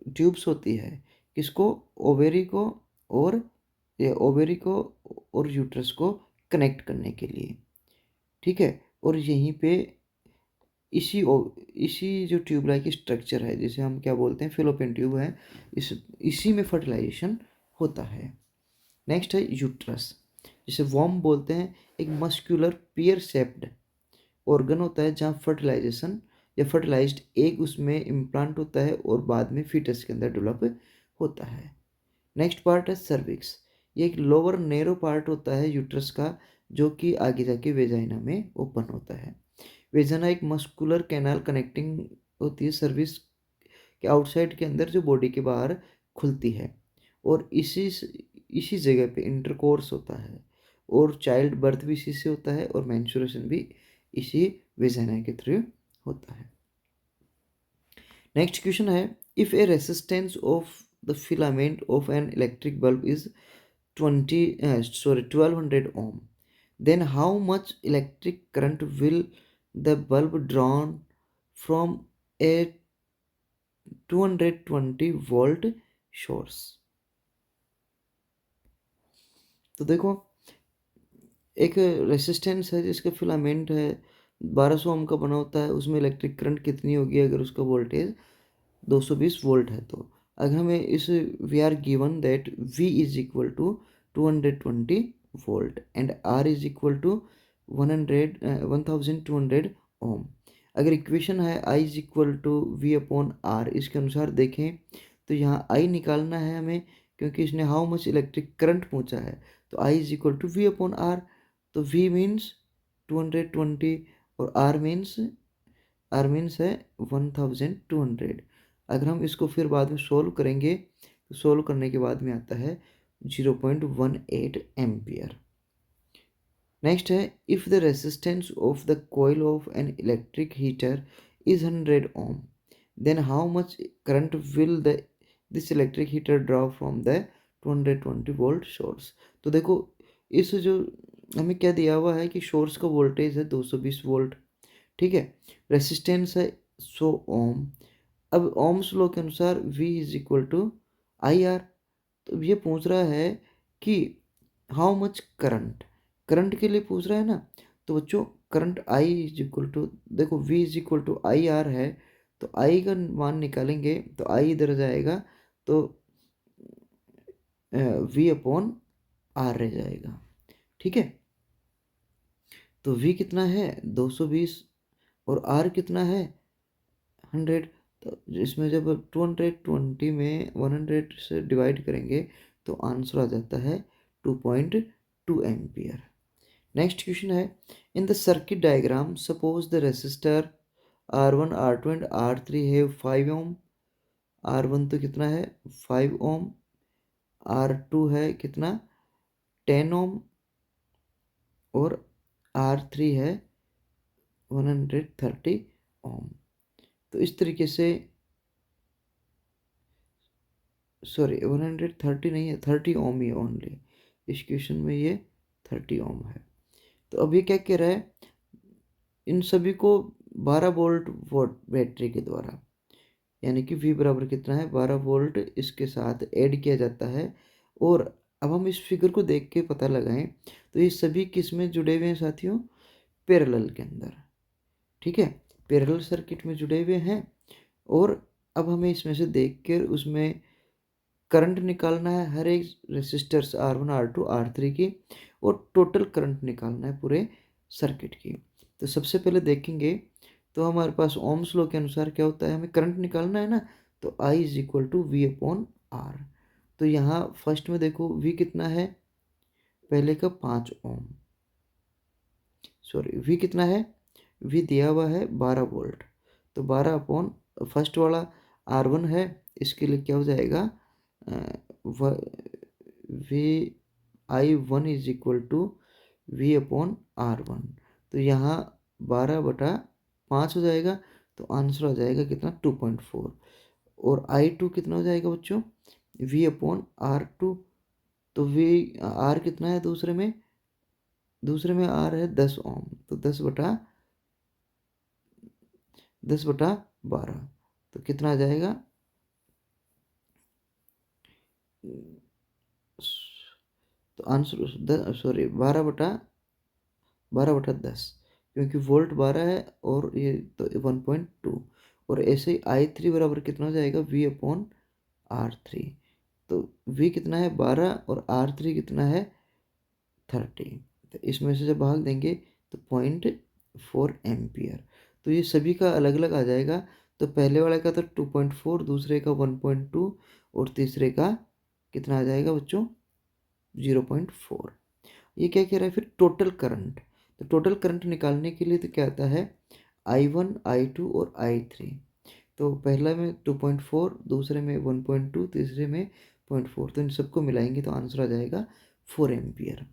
ट्यूब्स होती है किसको? ओवेरी को, और ये ओवेरी को और यूट्रस को कनेक्ट करने के लिए, ठीक है। और यहीं पे इसी जो ट्यूबलाइक स्ट्रक्चर है जिसे हम क्या बोलते हैं? फेलोपियन ट्यूब है, इसी में फर्टिलाइजेशन होता है। नेक्स्ट है यूट्रस, जिसे वॉर्म बोलते हैं। एक मस्कुलर पियर शेप्ड ऑर्गन होता है जहाँ फर्टिलाइजेशन या फर्टिलाइज्ड एग उसमें इम्प्लांट होता है और बाद में फीटस के अंदर डेवलप होता है। नेक्स्ट पार्ट है सर्विक्स, ये एक लोअर नैरो पार्ट होता है यूट्रस का, जो कि आगे जाके वेजाइना में ओपन होता है। वेजाइना एक मस्कुलर कैनाल कनेक्टिंग होती है सर्विक्स के आउटसाइड के अंदर, जो बॉडी के बाहर खुलती है, और इसी जगह पे इंटरकोर्स होता है, और चाइल्ड बर्थ भी इसी से होता है, और मेंस्ट्रुएशन भी इसी वेजाइना के थ्रू होता है। नेक्स्ट क्वेश्चन है, if A resistance of the filament of an electric bulb is 1200 ohm, then how much electric current will the bulb drawn from a 220 volt source? तो देखो, एक रेसिस्टेंस है जिसका फिलामेंट है 1200 ओम का बना होता है, उसमें इलेक्ट्रिक करंट कितनी होगी अगर उसका वोल्टेज 220 वोल्ट है। तो अगर हमें इस we are given that V is equal to 220 volt and R is equal to 1200 ohm. अगर इक्वेशन है I is equal to V upon R, इसके अनुसार देखें तो यहाँ I निकालना है हमें, क्योंकि इसने हाउ मच इलेक्ट्रिक करंट पहुँचा है, तो I is equal to V upon R। तो V मीन्स 220 और R मीन्स है 1200। अगर हम इसको फिर बाद में सोल्व करेंगे तो सोल्व करने के बाद में आता है 0.18 एम्पियर। नेक्स्ट है, if the resistance of the coil of an electric heater is 100 ohm, then how much current will the this electric heater draw from the 220 volt source. तो देखो, इस जो हमें क्या दिया हुआ है कि सोर्स का वोल्टेज है 220 वोल्ट, ठीक है, रेसिस्टेंस है 100 ओम। अब ओम्स लॉ के अनुसार V is equal to I R. तो ये पूछ रहा है कि हाउ मच करंट, करंट के लिए पूछ रहा है ना। तो बच्चों, current I is equal to, देखो V is equal to I R है, तो I का मान निकालेंगे तो I इधर जाएगा, तो V अपॉन R रह जाएगा, ठीक है। तो V कितना है 220 और R कितना है 100। तो इसमें जब 220 में 100 से डिवाइड करेंगे तो आंसर आ जाता है 2.2 एम्पियर। नेक्स्ट क्वेश्चन है, in the circuit diagram suppose the resistor R1 R2 and R3 है 5 ओम। R1 तो कितना है 5 ओम, R2 है कितना 10 ओम और R3 है 130 ओम। तो इस तरीके से, सॉरी 130 नहीं है, 30 ओम ही ओनली, इस क्वेश्चन में ये 30 ओम है। तो अब ये क्या कह रहा है, इन सभी को 12 वोल्ट बैटरी के द्वारा, यानी कि V बराबर कितना है 12 वोल्ट इसके साथ ऐड किया जाता है। और अब हम इस फिगर को देख के पता लगाएं, तो ये सभी किस में जुड़े हुए हैं साथियों, पैरेलल के अंदर, ठीक है, पैरेलल सर्किट में जुड़े हुए हैं। और अब हमें इसमें से देख कर उसमें करंट निकालना है हर एक रेसिस्टर्स R1 R2 R3 की, और टोटल करंट निकालना है पूरे सर्किट की। तो सबसे पहले देखेंगे तो हमारे पास ओम्स लॉ के अनुसार क्या होता है, हमें करंट निकालना है ना, तो I is equal to V upon R। तो यहाँ फर्स्ट में देखो V कितना है, पहले का 5 ओम, सॉरी V कितना है, V दिया हुआ है 12 वोल्ट, तो 12 अपॉन फर्स्ट वाला R1 है, इसके लिए क्या हो जाएगा V I1 is equal to V upon R1। तो यहाँ 12/5 हो जाएगा, तो आंसर हो जाएगा कितना 2.4। और I2 कितना हो जाएगा बच्चों, V अपॉन R2। तो V R कितना है दूसरे में, दूसरे में R है 10 ओम, तो 10/12, तो कितना आ जाएगा, तो आंसर सॉरी 12/10, क्योंकि वोल्ट 12 है और ये तो 1.2। और ऐसे ही I3 बराबर कितना हो जाएगा V अपॉन R3। तो V कितना है 12 और R3 कितना है 30। तो इसमें से जब भाग देंगे तो 0.4 एम्पियर। तो ये सभी का अलग अलग आ जाएगा। तो पहले वाले का तो 2.4, दूसरे का 1.2 और तीसरे का कितना आ जाएगा बच्चों 0.4। ये क्या कह रहा है फिर टोटल करंट। तो टोटल करंट निकालने के लिए तो क्या आता है I1 I2 और I3। तो पहला में 2.4, दूसरे में 1.2, तीसरे में 0.4, तो इन सबको मिलाएंगे तो आंसर आ जाएगा 4 एम्पियर।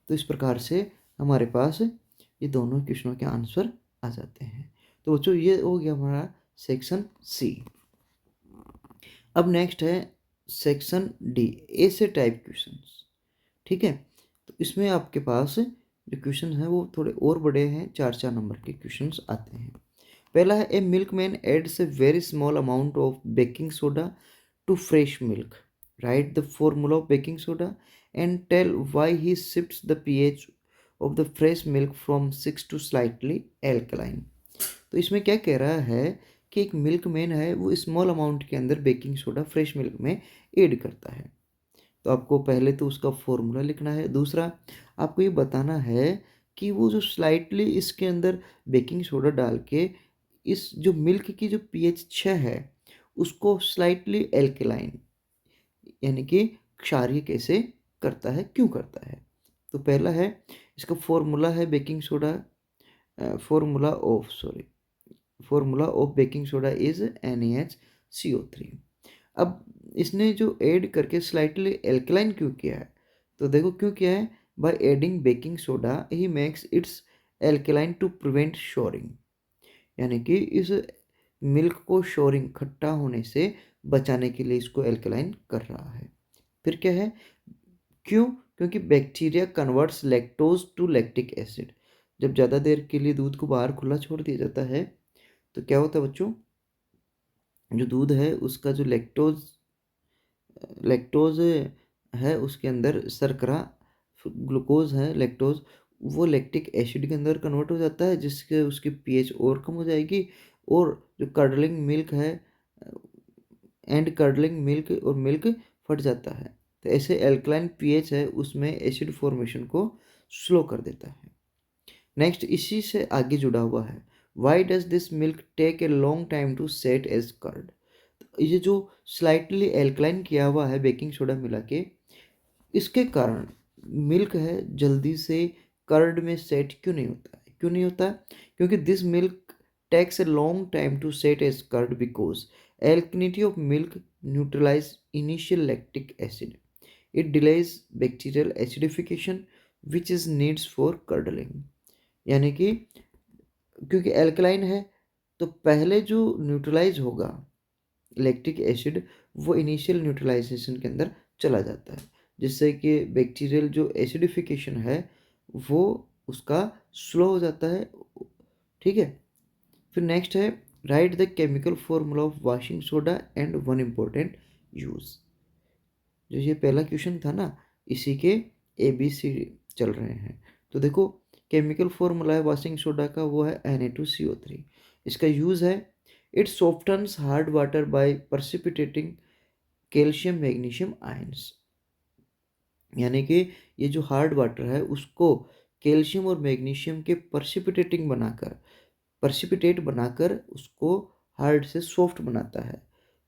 तो इस प्रकार से हमारे पास ये दोनों क्वेश्चनों के आंसर आ जाते हैं। तो बच्चों ये हो गया हमारा सेक्शन सी। अब नेक्स्ट है सेक्शन डी, ऐसे टाइप क्वेश्चंस, ठीक है। तो इसमें आपके पास जो क्वेश्चन हैं वो थोड़े और बड़े हैं, 4-4 नंबर के क्वेश्चंस आते हैं। पहला है a milkman adds a very small amount of baking soda to fresh milk, write the formula of baking soda and tell why he shifts the pH of the fresh milk from 6 to slightly alkaline. तो इसमें क्या कह रहा है कि एक milkman है, वो स्मॉल अमाउंट के अंदर बेकिंग सोडा फ्रेश मिल्क में ऐड करता है। तो आपको पहले तो उसका फॉर्मूला लिखना है, दूसरा आपको ये बताना है कि वो जो स्लाइटली इसके अंदर बेकिंग सोडा डाल के इस जो मिल्क की जो पीएच 6 है उसको स्लाइटली एल्केलाइन यानी कि क्षारीय कैसे करता है, क्यों करता है। तो पहला है इसका फॉर्मूला है baking soda, formula of baking soda is NaHCO3। अब इसने जो ऐड करके स्लाइटली एल्कलाइन क्यों किया है, तो देखो क्यों किया है, by adding baking soda he makes its alkaline to prevent souring, यानी कि इस मिल्क को शोरिंग खट्टा होने से बचाने के लिए इसको एल्कलाइन कर रहा है। फिर क्या है, क्यों, क्योंकि bacteria converts lactose to lactic acid. जब ज़्यादा देर के लिए दूध को बाहर खुला छोड़ दिया जाता है तो क्या होता है बच्चों, जो दूध है उसका जो लैक्टोज लैक्टोज है उसके अंदर शर्करा, ग्लूकोज है लैक्टोज, वो लैक्टिक एसिड के अंदर कन्वर्ट हो जाता है, जिससे उसकी पीएच और कम हो जाएगी। और जो कर्डलिंग मिल्क है एंड कर्डलिंग मिल्क और मिल्क फट जाता है। तो ऐसे एल्कलाइन पीएच है उसमें एसिड फॉर्मेशन को स्लो कर देता है। नेक्स्ट इसी से आगे जुड़ा हुआ है, why does this milk take a long time to set as curd. ये जो स्लाइटली एल्कलाइन किया हुआ है बेकिंग सोडा मिला के, इसके कारण मिल्क है जल्दी से कर्ड में सेट क्यों नहीं होता है, क्योंकि this milk takes a long time to set as curd because alkalinity of milk neutralize initial lactic acid. It delays bacterial acidification which is needs for curdling. यानी कि क्योंकि एल्कलाइन है तो पहले जो न्यूट्रलाइज होगा लैक्टिक एसिड वो initial neutralisation के अंदर चला जाता है जिससे कि बैक्टीरियल जो एसिडिफिकेशन है वो उसका स्लो हो जाता है। ठीक है, फिर नेक्स्ट है write the chemical formula of washing soda and one important use. जो ये पहला क्वेश्चन था ना इसी के ABC चल रहे हैं। तो देखो केमिकल फॉर्मूला है वॉशिंग सोडा का वो है Na2CO3। इसका यूज़ है it softens hard water bye precipitating calcium magnesium ions. यानी कि ये जो हार्ड वाटर है उसको कैल्शियम और मैग्नीशियम के प्रेसिपिटेट बनाकर उसको हार्ड से सॉफ्ट बनाता है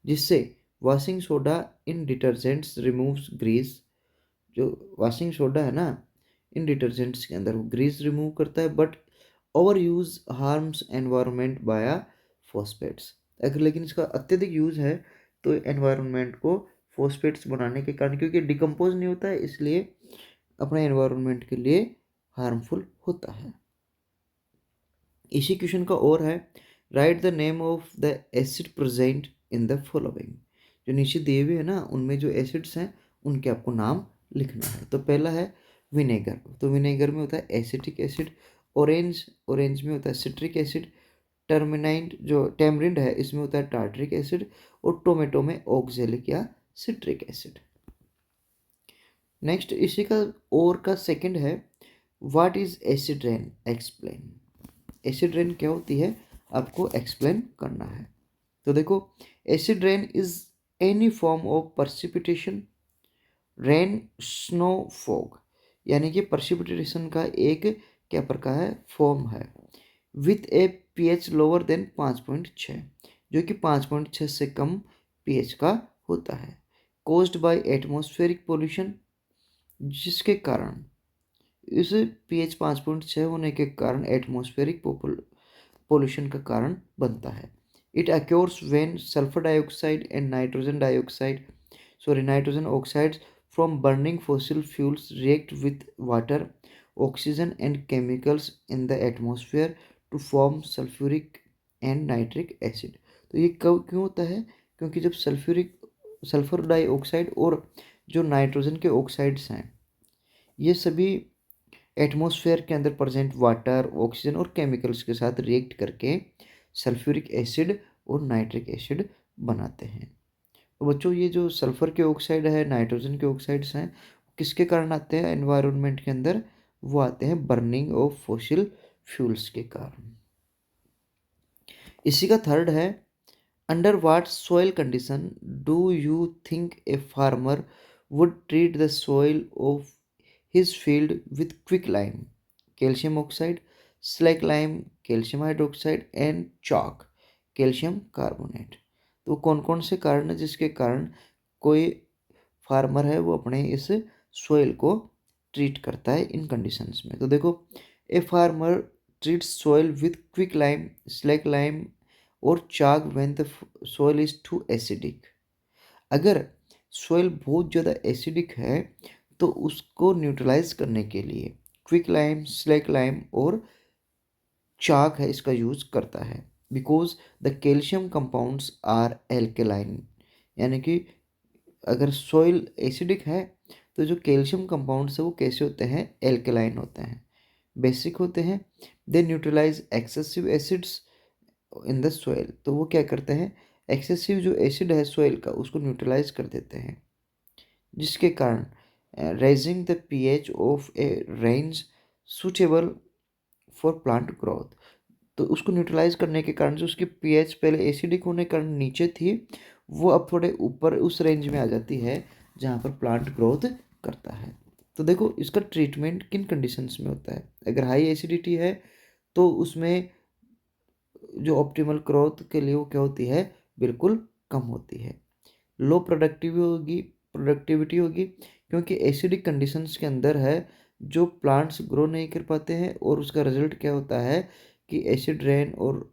जिससे वॉशिंग सोडा इन डिटर्जेंट्स रिमूव्स ग्रीस। जो वॉशिंग सोडा है ना इन डिटर्जेंट्स के अंदर वो ग्रीस रिमूव करता है but over use harms environment बाया फॉस्फेट्स। अगर लेकिन इसका अत्यधिक यूज़ है तो एनवायरनमेंट को फॉस्फेट्स बनाने के कारण क्योंकि डिकम्पोज नहीं होता है इसलिए अपने एनवायरनमेंट के लिए हार्मफुल होता है। इसी क्वेश्चन का और है write the name of the acid present in the following. जो नीचे दिए हुए है ना उनमें जो एसिड्स हैं उनके आपको नाम लिखना है। तो पहला है विनेगर। तो विनेगर में होता है एसिटिक एसिड। ऑरेंज में होता है सिट्रिक एसिड। टर्मिनाइट जो टेमरिंड है इसमें होता है टार्ट्रिक एसिड। और टोमेटो में ऑक्जेलिक या सिट्रिक एसिड। नेक्स्ट इसी का और का सेकंड है what is acid rain explain. Acid rain क्या होती है आपको एक्सप्लेन करना है। तो देखो acid rain is any form of precipitation rain snow fog. यानी कि precipitation का एक क्या प्रकार है फॉर्म है with A pH lower than 5.6 जो कि 5.6 से कम pH का होता है कोज्ड बाय एटमॉस्फेरिक पोल्यूशन जिसके कारण इस pH 5.6 होने के कारण एटमॉस्फेरिक पोल्यूशन का कारण बनता है। It occurs when sulphur dioxide and nitrogen oxides from burning fossil fuels react with water oxygen and chemicals in the atmosphere to form sulphuric and nitric acid. तो ये कब क्यों होता है क्योंकि जब सल्फर डाइऑक्साइड और जो नाइट्रोजन के ऑक्साइड्स हैं ये सभी एटमॉस्फेयर के अंदर प्रेजेंट वाटर ऑक्सीजन और केमिकल्स के साथ रिएक्ट करके सल्फ्यूरिक एसिड और नाइट्रिक एसिड बनाते हैं। तो बच्चों ये जो सल्फर के ऑक्साइड है नाइट्रोजन के ऑक्साइड्स हैं किसके कारण आते हैं एनवायरनमेंट के अंदर वो आते हैं बर्निंग ऑफ फॉसिल फ्यूल्स के कारण। इसी का थर्ड है under what soil condition do you think a farmer would treat the soil of his field with quicklime, calcium oxide, slag lime, calcium hydroxide and chalk, calcium carbonate। तो कौन कौन से कारण है जिसके कारण कोई फार्मर है वो अपने इस सोइल को ट्रीट करता है इन कंडीशंस में। तो देखो a farmer treats soil with quick lime slaked lime और chalk when the soil is too acidic. अगर सोइल बहुत ज़्यादा एसिडिक है तो उसको न्यूट्रलाइज करने के लिए क्विक लाइम स्लैक लाइम और चाक है इसका यूज करता है because the calcium compounds are alkaline. यानी कि अगर सॉइल एसिडिक है तो जो कैल्शियम कंपाउंड्स है वो कैसे होते हैं एल्केलाइन होते हैं बेसिक होते हैं। They neutralise excessive acids in the soil. तो वो क्या करते हैं एक्सेसिव जो एसिड है सॉइल का उसको न्यूट्रलाइज कर देते हैं जिसके कारण raising the pH of a range suitable for plant growth। तो उसको न्यूट्रलाइज करने के कारण जो उसकी pH पहले एसिडिक होने के कारण नीचे थी वो अब थोड़े ऊपर उस रेंज में आ जाती है जहाँ पर प्लांट ग्रोथ करता है। तो देखो इसका ट्रीटमेंट किन कंडीशंस में होता है अगर हाई एसिडिटी है तो उसमें जो ऑप्टिमल ग्रोथ के लिए वो क्या होती है बिल्कुल कम होती है। लो प्रोडक्टिविटी होगी क्योंकि एसिडिक कंडीशंस के अंदर है जो प्लांट्स ग्रो नहीं कर पाते हैं और उसका रिजल्ट क्या होता है कि एसिड रेन और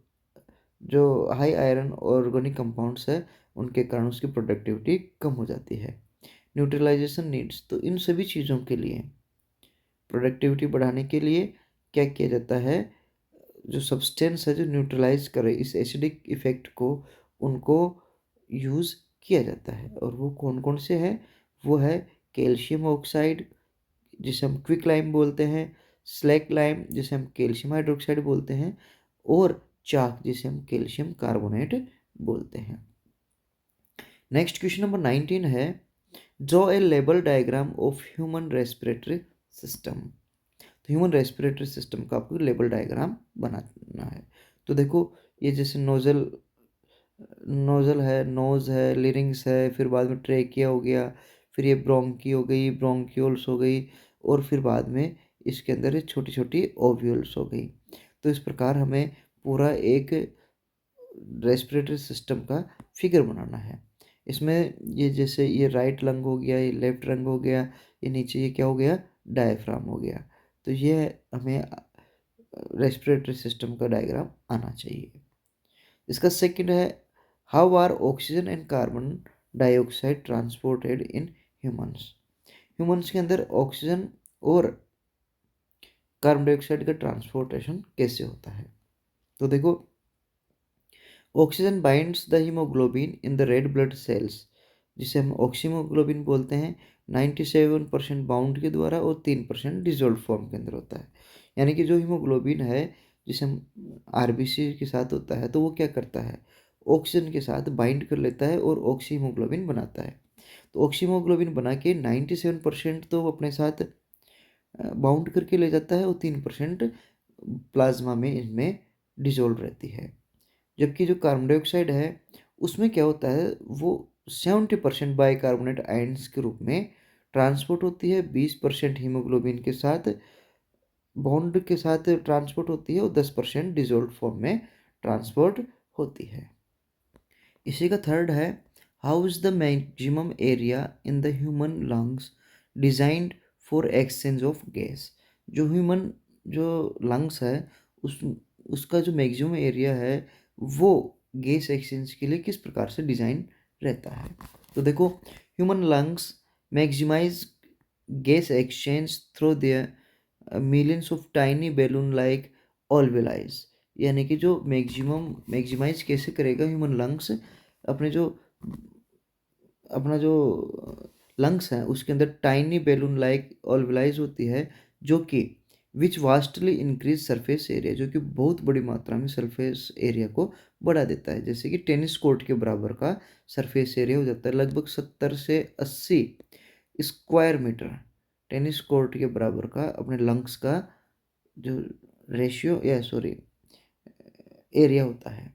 जो हाई आयरन ऑर्गेनिक कंपाउंड्स है उनके कारण उसकी प्रोडक्टिविटी कम हो जाती है। न्यूट्रलाइजेशन नीड्स, तो इन सभी चीज़ों के लिए प्रोडक्टिविटी बढ़ाने के लिए क्या किया जाता है, जो सब्सटेंस है जो न्यूट्रलाइज करे इस एसिडिक इफेक्ट को, उनको यूज़ किया जाता है। और वो कौन कौन से हैं, वो है कैल्शियम ऑक्साइड जिसे हम क्विक लाइम बोलते हैं, स्लैक लाइम जिसे हम कैल्शियम हाइड्रोक्साइड बोलते हैं, और चाक जिसे हम कैल्शियम कार्बोनेट बोलते हैं। नेक्स्ट क्वेश्चन नंबर 19 है, draw a label diagram of human respiratory system. तो ह्यूमन रेस्पिरेटरी सिस्टम का आपको लेबल डायग्राम बनाना है। तो देखो, ये जैसे नोजल नोजल है, नोज है, लिरिंग्स है, फिर बाद में ट्रेकिया हो गया, फिर ये ब्रोंकी हो गई, ब्रोंक्यूल्स हो गई, और फिर बाद में इसके अंदर ये छोटी छोटी ओव्यूल्स हो गई। तो इस प्रकार हमें पूरा एक रेस्पिरेटरी सिस्टम का फिगर बनाना है। इसमें ये जैसे ये राइट लंग हो गया, ये लेफ्ट लंग हो गया, ये नीचे ये क्या हो गया, डायफ्राम हो गया। तो ये हमें रेस्पिरेटरी सिस्टम का डायग्राम आना चाहिए। इसका सेकंड है, how are oxygen and carbon dioxide transported in humans. Humans के अंदर ऑक्सीजन और कार्बन डाइऑक्साइड का ट्रांसपोर्टेशन कैसे होता है। तो देखो, oxygen binds the haemoglobin in the red blood cells, जिसे हम ऑक्सीमोग्लोबिन बोलते हैं, 97% बाउंड के द्वारा और 3% डिजोल्व फॉर्म के अंदर होता है। यानी कि जो हीमोग्लोबिन है जिसे हम आरबीसी के साथ होता है, तो वो क्या करता है, ऑक्सीजन के साथ बाइंड कर लेता है और ऑक्सीमोग्लोबिन बनाता है। तो ऑक्सीमोग्लोबिन बना के 97% तो वो अपने साथ बाउंड करके ले जाता है, और 3% प्लाज्मा में इनमें डिजोल्व रहती है। जबकि जो कार्बन डाइऑक्साइड है उसमें क्या होता है, वो 70% बाइकार्बोनेट आयन्स के रूप में ट्रांसपोर्ट होती है, 20% हीमोग्लोबिन के साथ बॉन्ड के साथ ट्रांसपोर्ट होती है, और 10% डिजोल्व फॉर्म में ट्रांसपोर्ट होती है। इसी का थर्ड है, how is the maximum area in the human lungs designed for exchange of gas. जो ह्यूमन जो लंग्स है उस उसका जो मैक्सिमम एरिया है वो गैस एक्सचेंज के लिए किस प्रकार से डिज़ाइन रहता है। तो देखो, human lungs maximise gas exchange through their millions of tiny balloon like alveoli. यानी कि जो मैक्सिमाइज कैसे करेगा ह्यूमन लंग्स, अपने जो अपना जो लंग्स है उसके अंदर टाइनी बैलून लाइक ऑल्वेलाइज होती है, जो कि विच वास्टली इंक्रीज सरफेस एरिया, जो कि बहुत बड़ी मात्रा में सरफेस एरिया को बढ़ा देता है। जैसे कि टेनिस कोर्ट के बराबर का सरफेस एरिया हो जाता है, लगभग 70 से 80 स्क्वायर मीटर टेनिस कोर्ट के बराबर का अपने लंग्स का जो रेशियो या सॉरी एरिया होता है।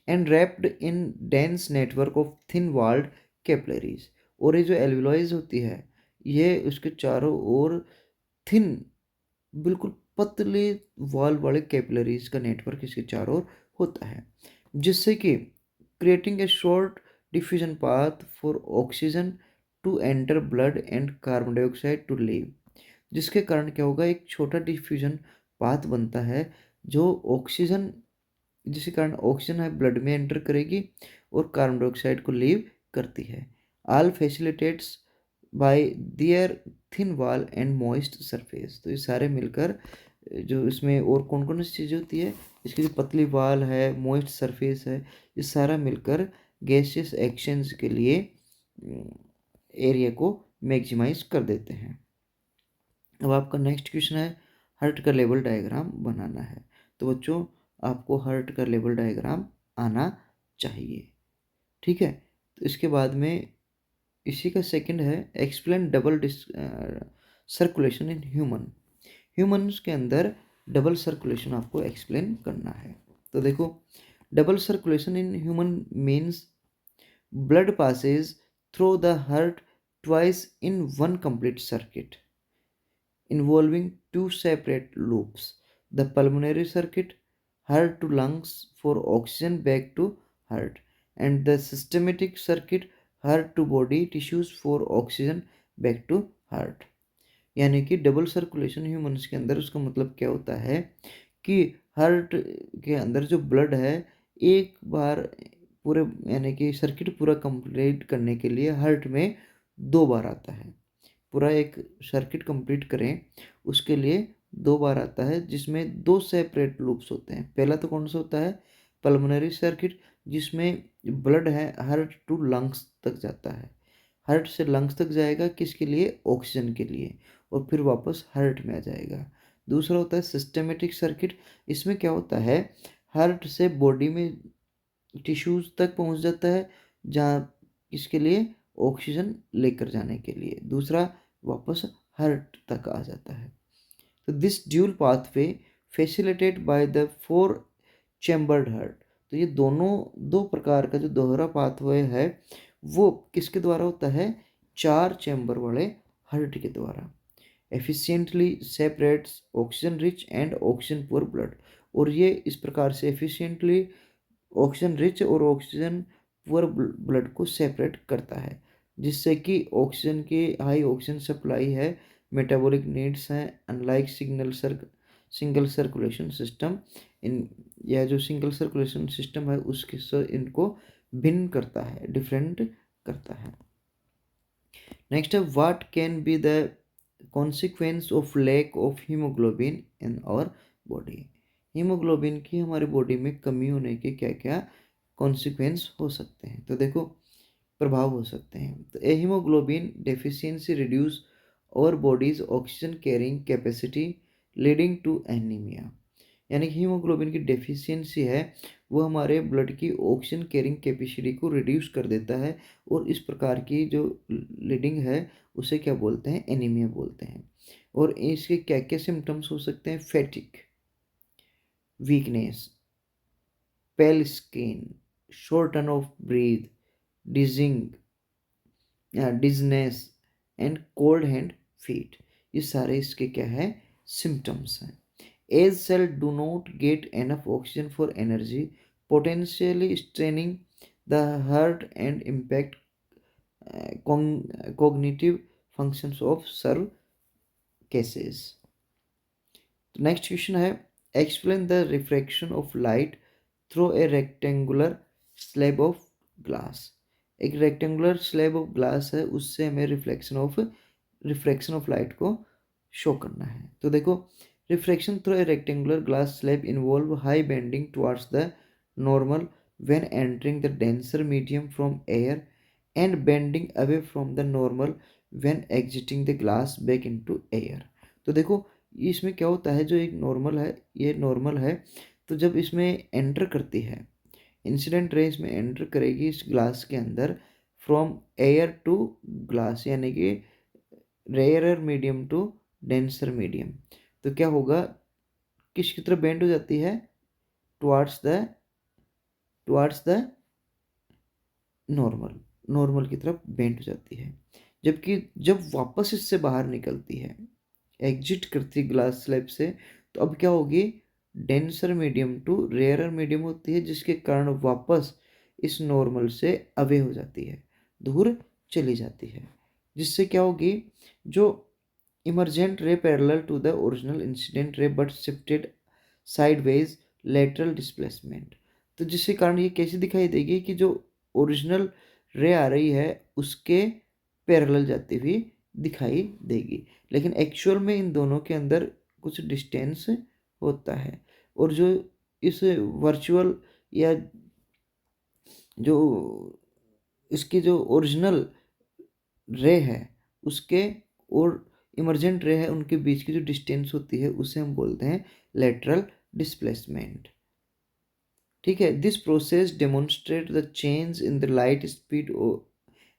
And wrapped in dense network of thin walled capillaries. और ये जो एल्विलॉइज होती है, ये उसके चारों ओर थिन, बिल्कुल पतले वॉल वाले कैपिलरीज का नेटवर्क इसके चारों ओर होता है, जिससे कि creating a short diffusion path for oxygen to enter blood and carbon dioxide to leave. जिसके कारण क्या होगा, एक छोटा डिफ्यूजन पाथ बनता है, जो ऑक्सीजन जिसके कारण ऑक्सीजन है ब्लड में एंटर करेगी और कार्बन डाइऑक्साइड को लीव करती है। All facilitates bye there thin wall and moist surface. तो ये सारे मिलकर जो इसमें और कौन कौन सी चीज़ें होती है, इसकी जो पतली वॉल है, मॉइस्ट सरफेस है, ये सारा मिलकर गैसियस एक्सचेंज के लिए एरिया को मैक्सिमाइज कर देते हैं। अब आपका नेक्स्ट क्वेश्चन है, हर्ट का लेवल डायग्राम बनाना है। तो बच्चों, आपको हर्ट का लेवल डायग्राम आना चाहिए, ठीक है। तो इसके बाद में इसी का सेकंड है, explain double circulation in humans के अंदर डबल सर्कुलेशन आपको एक्सप्लेन करना है। तो देखो, double circulation in human means blood Passage through the heart twice in one complete circuit involving two separate loops, the pulmonary circuit, heart to lungs for oxygen back to heart, and the systematic circuit, heart to body tissues for oxygen back to heart। यानी कि double circulation humans के अंदर, उसका मतलब क्या होता है कि हार्ट के अंदर जो ब्लड है एक बार पूरे यानी कि सर्किट पूरा कंप्लीट करने के लिए हर्ट में 2 बार आता है। पूरा एक सर्किट कंप्लीट करें उसके लिए 2 बार आता है, जिसमें 2 सेपरेट लूप्स होते हैं। पहला तो कौन सा होता है, पल्मोनरी सर्किट, जिसमें ब्लड है हार्ट टू लंग्स तक जाता है। हार्ट से लंग्स तक जाएगा किसके लिए, ऑक्सीजन के लिए, और फिर वापस हार्ट में आ जाएगा। दूसरा होता है सिस्टेमेटिक सर्किट। इसमें क्या होता है, हार्ट से बॉडी में टिश्यूज तक पहुंच जाता है, जहाँ इसके लिए ऑक्सीजन लेकर जाने के लिए। दूसरा वापस हार्ट तक आ जाता है। तो this dual pathway facilitated by the 4 chambered heart. तो ये दोनों 2 प्रकार का जो दोहरा पाथवे है वो किसके द्वारा होता है, 4 चैम्बर वाले हार्ट के द्वारा। Efficiently separates oxygen rich and oxygen poor blood. और ये इस प्रकार से एफिशिएंटली ऑक्सीजन रिच और ऑक्सीजन पुअर ब्लड को सेपरेट करता है, जिससे कि ऑक्सीजन की हाई ऑक्सीजन सप्लाई है, मेटाबॉलिक नीड्स हैं, अनलाइक सिंगल सर्कुलेशन सिस्टम। इन यह जो सिंगल सर्कुलेशन सिस्टम है उसके से इनको भिन्न करता है, डिफरेंट करता है। नेक्स्ट है, what can be the consequence of lack of haemoglobin in our body. Haemoglobin की हमारी बॉडी में कमी होने के क्या क्या कॉन्सिक्वेंस हो सकते हैं, तो देखो प्रभाव हो सकते हैं। तो a haemoglobin deficiency reduce our body's oxygen carrying capacity leading to anaemia. यानी कि हीमोग्लोबिन की डेफिशिएंसी है वो हमारे ब्लड की ऑक्सीजन कैरिंग कैपेसिटी को रिड्यूस कर देता है, और इस प्रकार की जो लीडिंग है उसे क्या बोलते हैं, एनीमिया बोलते हैं। और इसके क्या क्या सिम्टम्स हो सकते हैं, fatigue, weakness, pale skin, shortness of breath, dizzying, dizziness and cold hand feet. ये सारे इसके क्या है, सिम्टम्स हैं। As cells do not get enough oxygen for energy, potentially straining the heart and impact cognitive functions of serve cases। Next question है, explain the refraction of light through a rectangular slab of glass. एक rectangular slab of glass है, उससे हमें refraction of light को show करना है। तो देखो, refraction through a rectangular glass slab involve high bending towards the normal when entering the denser medium from air and bending away from the normal when exiting the glass back into air। तो देखो इसमें क्या होता है, जो एक normal है, ये नॉर्मल है, तो जब इसमें एंटर करती है, इंसिडेंट रे इसमें एंटर करेगी इस ग्लास के अंदर, फ्रॉम एयर टू ग्लास, यानी कि rarer medium to denser medium. तो क्या होगा, किसकी तरफ बेंड हो जाती है, टुवार्ड्स द नॉर्मल, नॉर्मल की तरफ बेंड हो जाती है। जबकि जब वापस इससे बाहर निकलती है, एग्जिट करती ग्लास स्लैब से, तो अब क्या होगी, denser medium to rarer medium होती है, जिसके कारण वापस इस नॉर्मल से अवे हो जाती है, दूर चली जाती है। जिससे क्या होगी, जो emergent ray parallel to the original incident ray but shifted sideways lateral displacement. तो जिसके कारण ये कैसे दिखाई देगी कि जो ओरिजिनल रे आ रही है उसके पैरेलल जाती हुई दिखाई देगी, लेकिन एक्चुअल में इन दोनों के अंदर कुछ डिस्टेंस होता है। और जो इस वर्चुअल या जो इसकी जो ओरिजिनल रे है उसके और इमरजेंट रे है उनके बीच की जो डिस्टेंस होती है उसे हम बोलते हैं लेटरल डिस्प्लेसमेंट। ठीक है, this process demonstrate the change in the light speed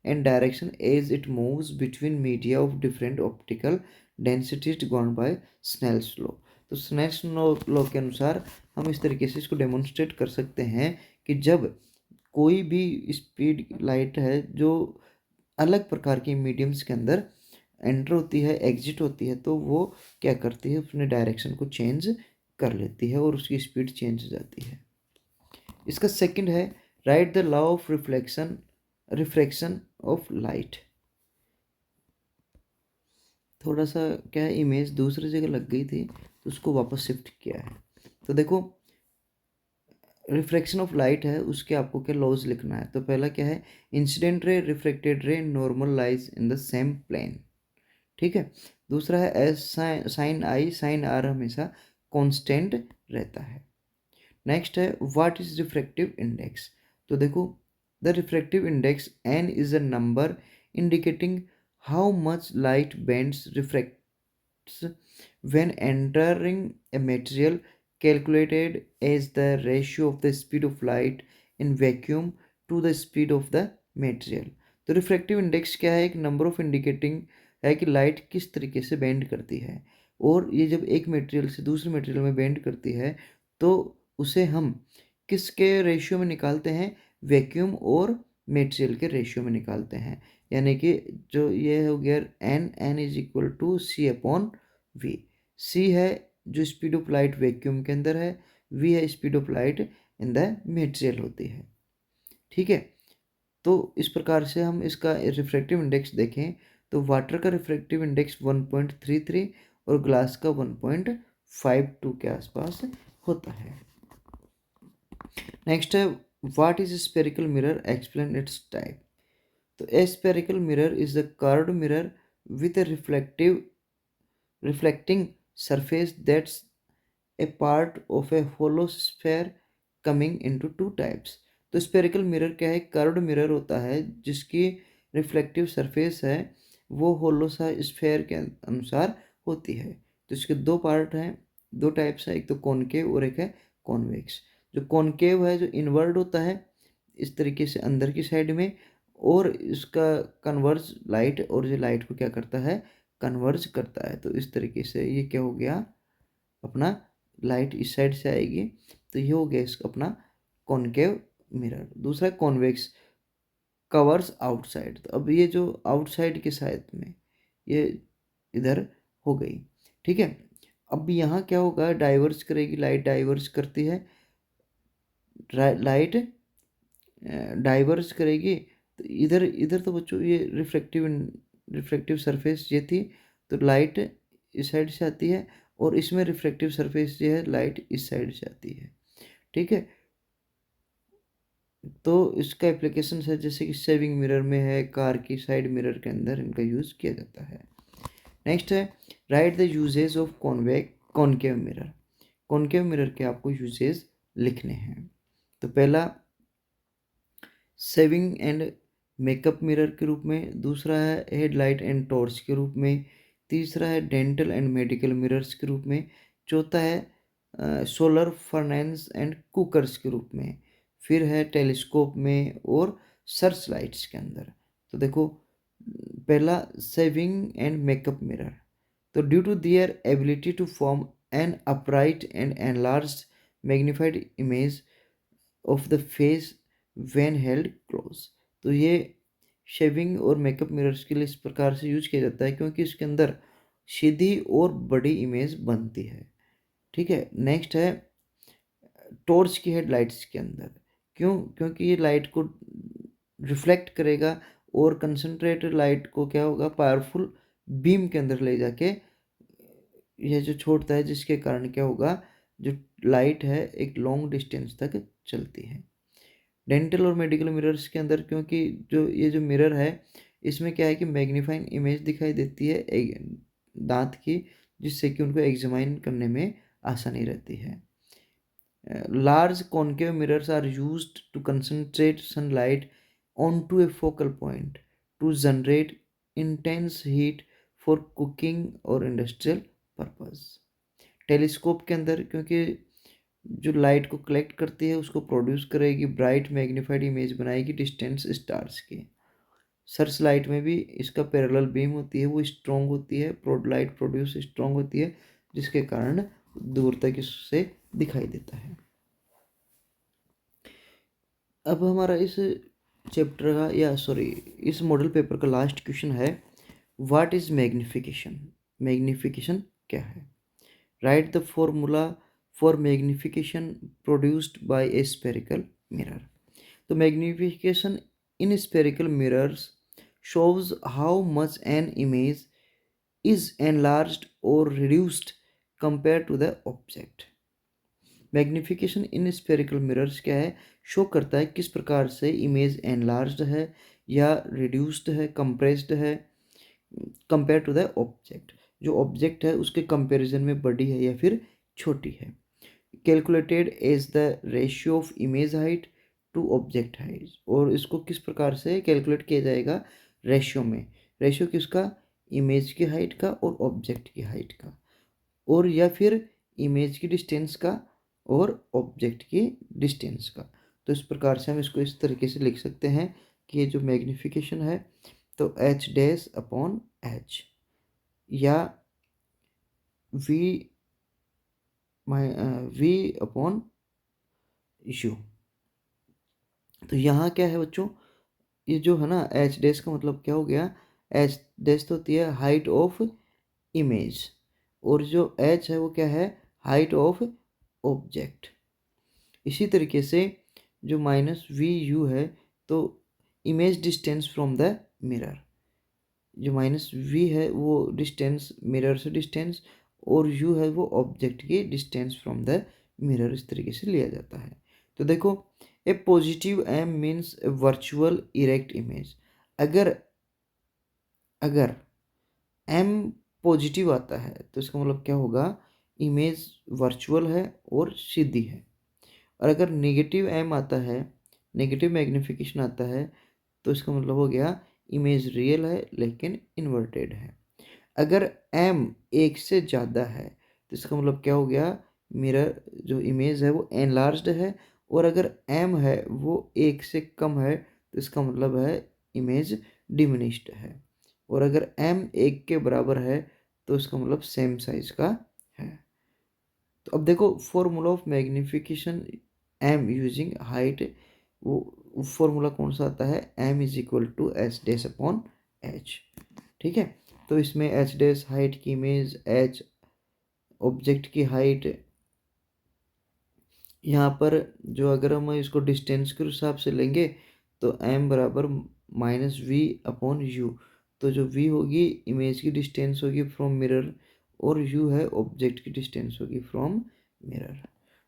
and direction as it moves between media of different optical densities gone by Snell's law. तो स्नेल्स लॉ के अनुसार हम इस तरीके से इसको डेमोन्स्ट्रेट कर सकते हैं कि जब कोई भी स्पीड लाइट है जो अलग प्रकार की मीडियम्स के अंदर एंटर होती है, एग्जिट होती है, तो वो क्या करती है, अपने डायरेक्शन को चेंज कर लेती है और उसकी स्पीड चेंज हो जाती है। इसका सेकंड है, write the law of refraction of light. थोड़ा सा क्या है, इमेज दूसरी जगह लग गई थी तो उसको वापस शिफ्ट किया है। तो देखो, रिफ्रैक्शन ऑफ लाइट है उसके आपको क्या लॉज लिखना है। तो पहला क्या है, incident ray reflected ray normal lies in the same plane, ठीक है। दूसरा है एस साइन आई साइन आर हमेशा कांस्टेंट रहता है। नेक्स्ट है व्हाट इज रिफ्रैक्टिव इंडेक्स। तो देखो the refractive index n is a number indicating how much light bends refracts when entering a material, calculated as the ratio of the speed of light in vacuum to the speed of the material। तो refractive index क्या है, एक number of indicating है कि light किस तरीके से bend करती है, और ये जब एक मटेरियल से दूसरे मटेरियल में बेंड करती है तो उसे हम किसके रेशियो में निकालते हैं, वैक्यूम और मटेरियल के रेशियो में निकालते हैं। यानी कि जो ये हो गया n is equal to c upon v. C है जो स्पीड ऑफ लाइट वैक्यूम के अंदर है, वी है speed of light in the material होती है, ठीक है। तो इस प्रकार से हम इसका रिफ्रैक्टिव इंडेक्स देखें तो वाटर का रिफ्रैक्टिव इंडेक्स 1.33 और ग्लास का 1.52 के आसपास होता है। नेक्स्ट है what is spherical mirror, explain its type. तो a spherical mirror is the curved mirror with a reflecting surface that's a part of a hollow sphere coming into two types। तो spherical mirror क्या है, curved mirror होता है जिसकी reflective surface है वो होलो सा स्फेयर के अनुसार होती है। तो इसके दो पार्ट हैं, दो टाइप्स हैं, एक तो कॉनकेव और एक है कॉन्वेक्स। जो कॉनकेव है जो इनवर्ड होता है इस तरीके से अंदर की साइड में, और इसका कन्वर्ज लाइट, और जो लाइट को क्या करता है, कन्वर्ज करता है। तो इस तरीके से ये क्या हो गया, अपना लाइट इस साइड से आएगी, तो ये हो गया इसका अपना कॉनकेव मिरर। दूसरा कॉन्वेक्स, कवर्स आउटसाइड। तो अब ये जो आउटसाइड के साइड में ये इधर हो गई, ठीक है। अब यहाँ क्या होगा, डाइवर्स करेगी लाइट, डाइवर्स करती है लाइट, डाइवर्स करेगी। तो इधर इधर तो बच्चों ये रिफ्लेक्टिव सरफेस ये थी, तो लाइट इस साइड से आती है, और इसमें रिफ्लेक्टिव सरफेस ये है, लाइट इस साइड से आती है, ठीक है। तो इसका एप्लीकेशन है जैसे कि सेविंग मिरर में है, कार की साइड मिरर के अंदर इनका यूज़ किया जाता है। नेक्स्ट है write the usages of concave mirror. Concave mirror के आपको यूजेज लिखने हैं। तो पहला सेविंग एंड मेकअप मिरर के रूप में, दूसरा है हेडलाइट एंड टॉर्च के रूप में, तीसरा है डेंटल एंड मेडिकल मिरर्स के रूप में, चौथा है सोलर फर्नेंस एंड कुकर्स के रूप में, फिर है टेलीस्कोप में और सर्च लाइट्स के अंदर। तो देखो पहला सेविंग एंड मेकअप मिरर। तो due to their ability to form an upright and enlarged magnified image of the face when held close. तो ये शेविंग और मेकअप मिरर्स के लिए इस प्रकार से यूज किया जाता है क्योंकि इसके अंदर सीधी और बड़ी इमेज बनती है, ठीक है। नेक्स्ट है टॉर्च की हेडलाइट्स के अंदर, क्यों, क्योंकि ये लाइट को रिफ्लेक्ट करेगा और कंसंट्रेटेड लाइट को क्या होगा, पावरफुल बीम के अंदर ले जाके यह जो छोड़ता है, जिसके कारण क्या होगा, जो लाइट है एक लॉन्ग डिस्टेंस तक चलती है। डेंटल और मेडिकल मिरर्स के अंदर, क्योंकि जो ये जो मिरर है इसमें क्या है कि मैग्नीफाइंग इमेज दिखाई देती है दांत की, जिससे कि उनको एग्जामाइन करने में आसानी रहती है। Large concave mirrors are used to concentrate sunlight onto a focal point to generate intense heat for cooking और इंडस्ट्रियल पर्पस। टेलीस्कोप के अंदर क्योंकि जो लाइट को कलेक्ट करती है उसको प्रोड्यूस करेगी, ब्राइट मैग्नीफाइड इमेज बनाएगी डिस्टेंस स्टार्स की। सर्च लाइट में भी इसका पैरेलल बीम होती है, वो स्ट्रॉन्ग होती है, लाइट प्रोड्यूस स्ट्रॉन्ग होती है, जिसके कारण दूर तक इससे दिखाई देता है। अब हमारा इस चैप्टर का या सॉरी इस मॉडल पेपर का लास्ट क्वेश्चन है व्हाट इज मैग्निफिकेशन। मैग्निफिकेशन क्या है। Write the formula for magnification produced by a spherical mirror. तो magnification in spherical mirrors shows how much an image is enlarged or reduced compared to the object। Magnification in spherical mirrors क्या है, show करता है किस प्रकार से image enlarged है या रिड्यूस्ड है, कंप्रेस्ड है कंपेयर टू द ऑब्जेक्ट। जो ऑब्जेक्ट है उसके कंपैरिजन में बड़ी है या फिर छोटी है। Calculated as the ratio of image height to object height, और इसको किस प्रकार से कैलकुलेट किया जाएगा, रेशियो में। रेशियो किसका, इमेज की हाइट का और ऑब्जेक्ट की हाइट का, और या फिर इमेज की डिस्टेंस का और ऑब्जेक्ट की डिस्टेंस का। तो इस प्रकार से हम इसको इस तरीके से लिख सकते हैं कि ये जो मैग्नीफिकेशन है तो एच डैश अपॉन एच या वी वी अपॉन यू। तो यहाँ क्या है बच्चों, ये जो है ना एच डैश का मतलब क्या हो गया, एच डैश तो होती है हाइट ऑफ इमेज, और जो एच है वो क्या है, हाइट ऑफ ऑब्जेक्ट। इसी तरीके से जो माइनस वी यू है तो image distance from the mirror, जो माइनस वी है वो डिस्टेंस मिरर से डिस्टेंस, और यू है वो ऑब्जेक्ट की डिस्टेंस फ्रॉम द मिरर, इस तरीके से लिया जाता है। तो देखो, a positive m means virtual erect image. अगर अगर एम पॉजिटिव आता है तो इसका मतलब क्या होगा, इमेज वर्चुअल है और सीधी है। और अगर नेगेटिव एम आता है, नेगेटिव मैग्नीफिकेशन आता है, तो इसका मतलब हो गया इमेज रियल है लेकिन इन्वर्टेड है। अगर एम एक से ज़्यादा है तो इसका मतलब क्या हो गया, मिरर जो इमेज है वो एनलार्ज्ड है, और अगर एम है वो एक से कम है तो इसका मतलब है इमेज डिमिनिश्ड है, और अगर एम एक के बराबर है तो इसका मतलब सेम साइज का है। तो अब देखो formula of magnification M using height, वो फॉर्मूला कौन सा आता है, M is equal to H dash upon H. ठीक है, तो इसमें एच डैश हाइट की इमेज, एच ऑब्जेक्ट की हाइट, यहाँ पर जो अगर हम इसको डिस्टेंस के हिसाब से लेंगे तो एम बराबर माइनस वी अपॉन यू। तो जो वी होगी इमेज की डिस्टेंस होगी फ्रॉम मिरर, और यू है ऑब्जेक्ट की डिस्टेंस होगी फ्रॉम मिरर।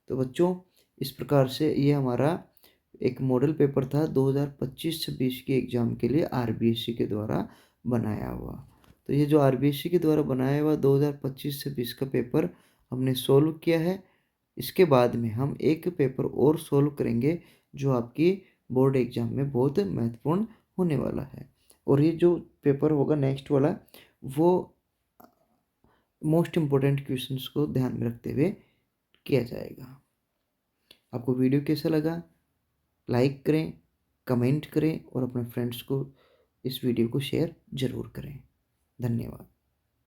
तो बच्चों इस प्रकार से ये हमारा एक मॉडल पेपर था 2025-26 के एग्ज़ाम के लिए आरबीएससी के द्वारा बनाया हुआ। तो ये जो आरबीएससी के द्वारा बनाया हुआ 2025-26 का पेपर हमने सोल्व किया है। इसके बाद में हम एक पेपर और सोल्व करेंगे जो आपकी बोर्ड एग्ज़ाम में बहुत महत्वपूर्ण होने वाला है, और ये जो पेपर होगा नेक्स्ट वाला वो मोस्ट इम्पोर्टेंट क्वेश्चंस को ध्यान में रखते हुए किया जाएगा। आपको वीडियो कैसा लगा, लाइक करें, कमेंट करें और अपने फ्रेंड्स को इस वीडियो को शेयर ज़रूर करें। धन्यवाद।